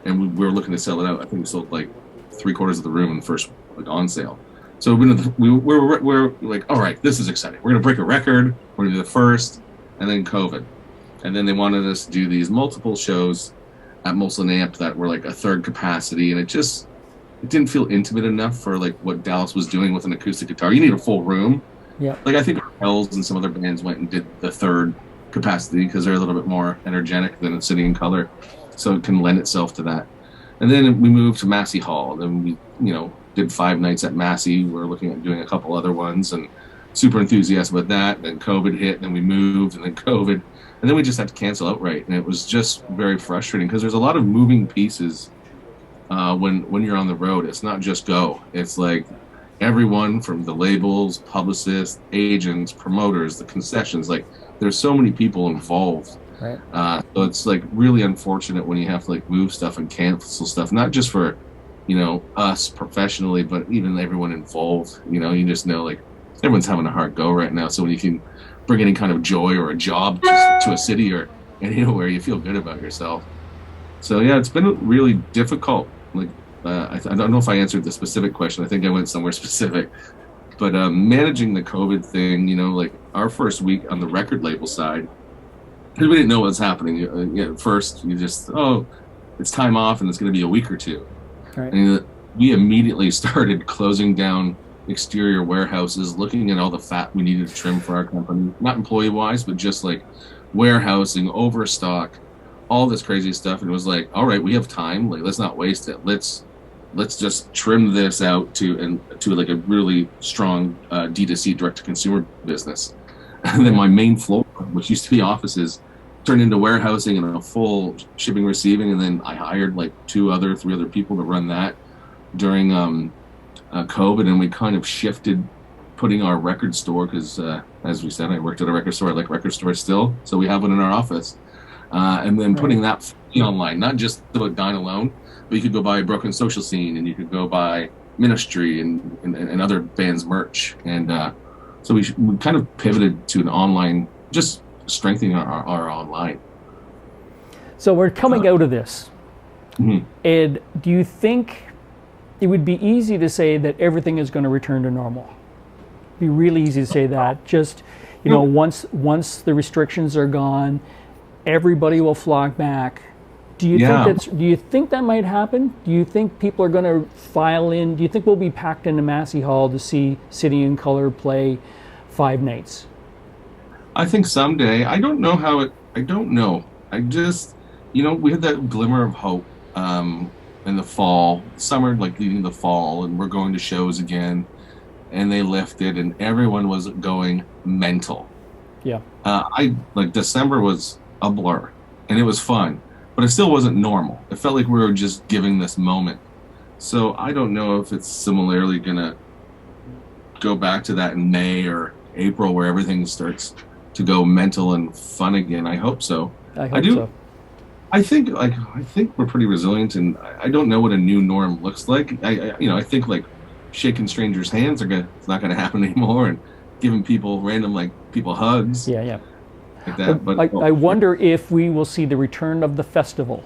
And we were looking to sell it out. I think we sold like 3/4 of the room in the first on sale. So we're like, all right, this is exciting. We're going to break a record. We're going to be the first. And then COVID. And then they wanted us to do these multiple shows at Molson Amp that were like a third capacity, and it just it didn't feel intimate enough for like what Dallas was doing with an acoustic guitar. You need a full room. Yeah. Like I think Feulled and some other bands went and did the third capacity because they're a little bit more energetic than City and Color, so it can lend itself to that. And then we moved to Massey Hall. Then we, did 5 nights at Massey. We're looking at doing a couple other ones and super enthusiastic about that. Then COVID hit, and then we moved, and then COVID, and then we just had to cancel outright. And it was just very frustrating because there's a lot of moving pieces when you're on the road. It's not just go. It's like everyone from the labels, publicists, agents, promoters, the concessions. Like there's so many people involved. Right. So it's like really unfortunate when you have to like move stuff and cancel stuff, not just for, us professionally, but even everyone involved. You just know like everyone's having a hard go right now. So when you can bring any kind of joy or a job to a city or anywhere, you feel good about yourself. So yeah, it's been really difficult. Like I don't know if I answered the specific question. I think I went somewhere specific, but managing the COVID thing, like our first week on the record label side, because we didn't know what was happening. At first, you just, it's time off and it's going to be a week or two. Right. And we immediately started closing down exterior warehouses, looking at all the fat we needed to trim for our company, not employee-wise, but just like warehousing, overstock, all this crazy stuff. And it was like, all right, we have time. Like, let's not waste it. Let's just trim this out to like a really strong D2C, direct-to-consumer business. And then my main floor, which used to be offices, turned into warehousing and a full shipping receiving. And then I hired like 3 other people to run that during COVID. And we kind of shifted putting our record store, because as we said, I worked at a record store. I like record stores still. So we have one in our office. And then putting that online, not just about Dine Alone, but you could go buy Broken Social Scene and you could go buy Ministry and other bands' merch. And so we kind of pivoted to an online, just strengthening our online. So we're coming out of this. Mm-hmm. And do you think it would be easy to say that everything is going to return to normal? It'd be really easy to say that. Just, once the restrictions are gone, everybody will flock back. Do you think that might happen? Do you think people are going to file in? Do you think we'll be packed into Massey Hall to see City and Color play 5 nights? I think someday. I don't know how it. I don't know. I just, we had that glimmer of hope in the fall, summer, like leading the fall, and we're going to shows again, and they lifted, and everyone was going mental. Yeah. December was a blur, and it was fun, but it still wasn't normal. It felt like we were just giving this moment. So I don't know if it's similarly gonna go back to that in May or April, where everything starts to go mental and fun again. I hope so. I do. So. I think we're pretty resilient, and I don't know what a new norm looks like. I think like shaking strangers' hands it's not gonna happen anymore, and giving random people hugs. Yeah. Like that. But I wonder if we will see the return of the festival.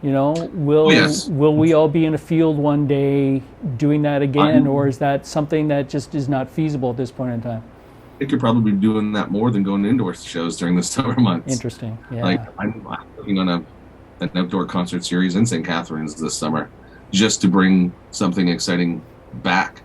Will we all be in a field one day doing that again, or is that something that just is not feasible at this point in time? It could probably be doing that more than going to indoor shows during the summer months. Interesting. Yeah. Like I'm working on an outdoor concert series in St. Catharines this summer, just to bring something exciting back.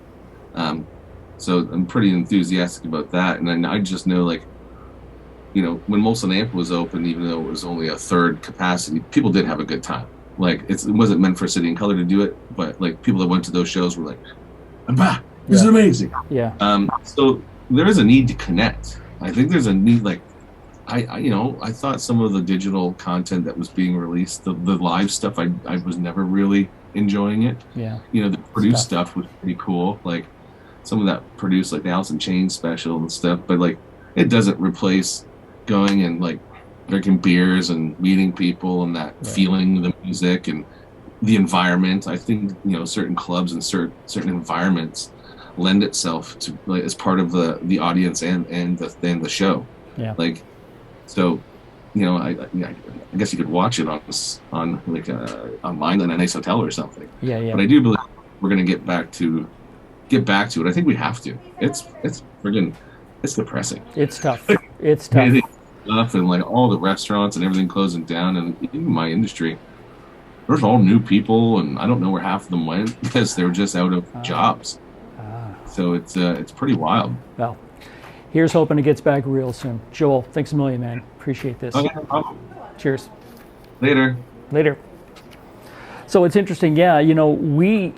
So I'm pretty enthusiastic about that. And then I just know, when Molson Amp was open, even though it was only a third capacity, people did have a good time. It wasn't meant for City and Color to do it, but people that went to those shows were like, "I'm back. This is amazing." Yeah. So there is a need to connect. I think there's a need. I thought some of the digital content that was being released, the live stuff, I was never really enjoying it. Yeah. The produced stuff was pretty cool. Like some of that produced, like the Alice in Chains special and stuff, but it doesn't replace going and drinking beers and meeting people and that feeling the music and the environment. I think certain clubs and certain environments lend itself to as part of the audience and the show. Yeah. So, I guess you could watch it on online in a nice hotel or something. Yeah. But I do believe we're going to get back to it. I think we have to. It's depressing. It's tough. It's tough. And all the restaurants and everything closing down, and even my industry. there's all new people, and I don't know where half of them went because they're just out of jobs. So it's pretty wild. Well, here's hoping it gets back real soon. Joel, thanks a million, man. Appreciate this. Okay, no problem. Cheers. Later. So it's interesting, yeah. We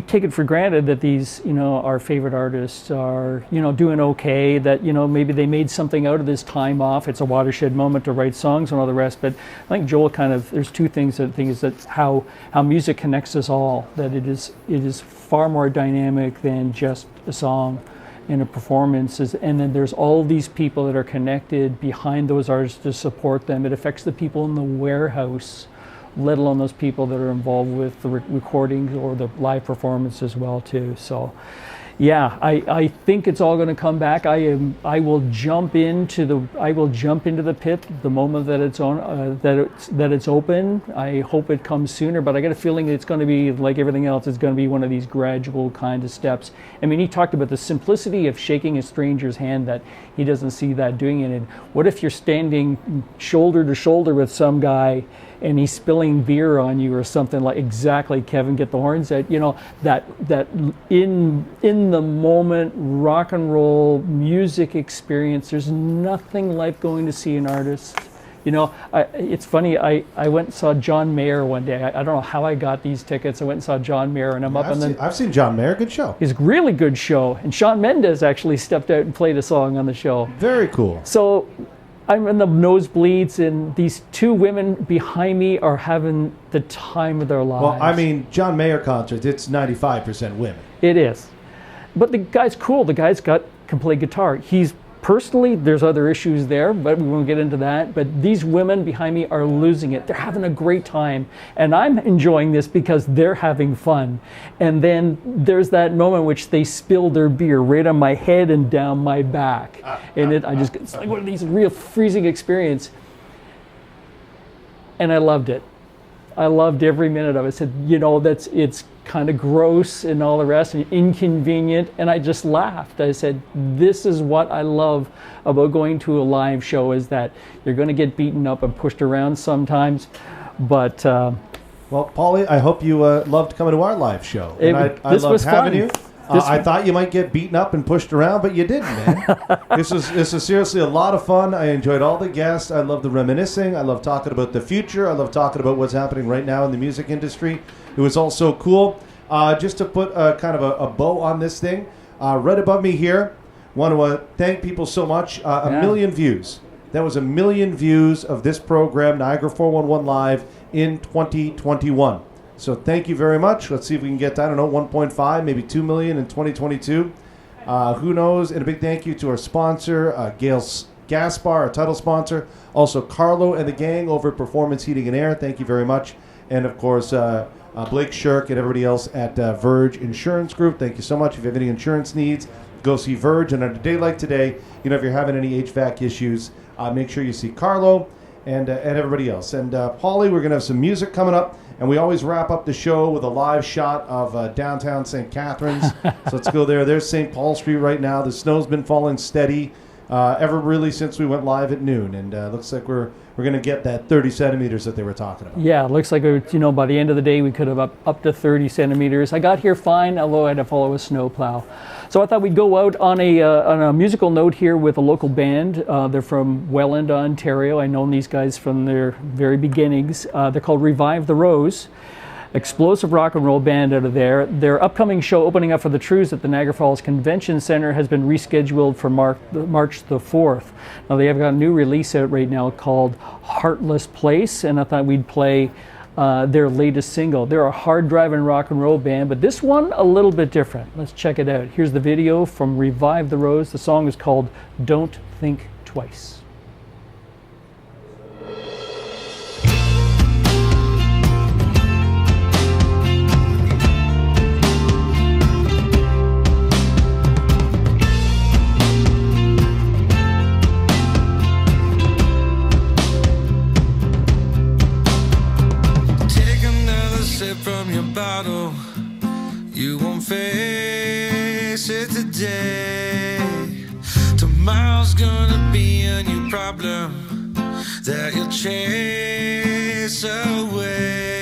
take it for granted that these, our favorite artists are, doing okay. That maybe they made something out of this time off. It's a watershed moment to write songs and all the rest. But I think Joel there's two things. The thing is that how music connects us all. That it is far more dynamic than just a song and a performance. And then there's all these people that are connected behind those artists to support them. It affects the people in the warehouse, let alone those people that are involved with the recording or the live performance as well too. So yeah, I think it's all going to come back. I will jump into the pit the moment that it's on, that it's open. I hope it comes sooner, but I got a feeling it's going to be like everything else. It's going to be one of these gradual kind of steps. I mean, he talked about the simplicity of shaking a stranger's hand, that he doesn't see that doing it. And what if you're standing shoulder to shoulder with some guy and he's spilling beer on you or something, like exactly, Kevin, get the horns, that that in the moment rock and roll music experience. There's nothing like going to see an artist. It's funny, I went and saw John Mayer one day. I don't know how I got these tickets. I went and saw John Mayer, and I've seen John Mayer, good show. He's a really good show. And Shawn Mendes actually stepped out and played a song on the show. Very cool. So I'm in the nosebleeds, and these two women behind me are having the time of their lives. Well, I mean, John Mayer concert, it's 95% women. It is. But the guy's cool. The guy's can play guitar. He's personally, there's other issues there, but we won't get into that. But these women behind me are losing it. They're having a great time. And I'm enjoying this because they're having fun. And then there's that moment which they spill their beer right on my head and down my back. It's like one of these real freezing experience. And I loved it. I loved every minute of it. I said, it's kind of gross and all the rest and inconvenient. And I just laughed. I said, this is what I love about going to a live show, is that you're going to get beaten up and pushed around sometimes. But well, Paulie, I hope you loved coming to our live show. I loved having you. I thought you might get beaten up and pushed around, but you didn't, man. This is seriously a lot of fun. I enjoyed all the guests. I love the reminiscing. I love talking about the future. I love talking about what's happening right now in the music industry. It was all so cool. Just to put kind of a bow on this thing, right above me here, want to thank people so much. A million views. That was 1 million views of this program, Niagara 411 Live, in 2021. So thank you very much. Let's see if we can get, 1.5, maybe 2 million in 2022. Who knows? And a big thank you to our sponsor, Gail Gaspar, our title sponsor. Also, Carlo and the gang over at Performance Heating and Air. Thank you very much. And, of course, Blake Shirk and everybody else at Verge Insurance Group. Thank you so much. If you have any insurance needs, go see Verge. And on a day like today, if you're having any HVAC issues, make sure you see Carlo and everybody else. And, Paulie, we're going to have some music coming up. And we always wrap up the show with a live shot of downtown St. Catharines. So let's go there. There's St. Paul Street right now. The snow's been falling steady really since we went live at noon. And looks like we're going to get that 30 centimeters that they were talking about. Yeah, it looks like, by the end of the day, we could have up to 30 centimeters. I got here fine, although I had to follow a snowplow. So I thought we'd go out on a musical note here with a local band. They're from Welland, Ontario. I've known these guys from their very beginnings. They're called Revive the Rose. Explosive rock and roll band out of there. Their upcoming show opening up for the Trews at the Niagara Falls Convention Center has been rescheduled for March the 4th. Now they have got a new release out right now called Heartless Place, and I thought we'd play their latest single. They're a hard-driving rock and roll band, but this one a little bit different. Let's check it out. Here's the video from Revive the Rose. The song is called Don't Think Twice. From your bottle, you won't face it today. Tomorrow's gonna be a new problem that you'll chase chase away.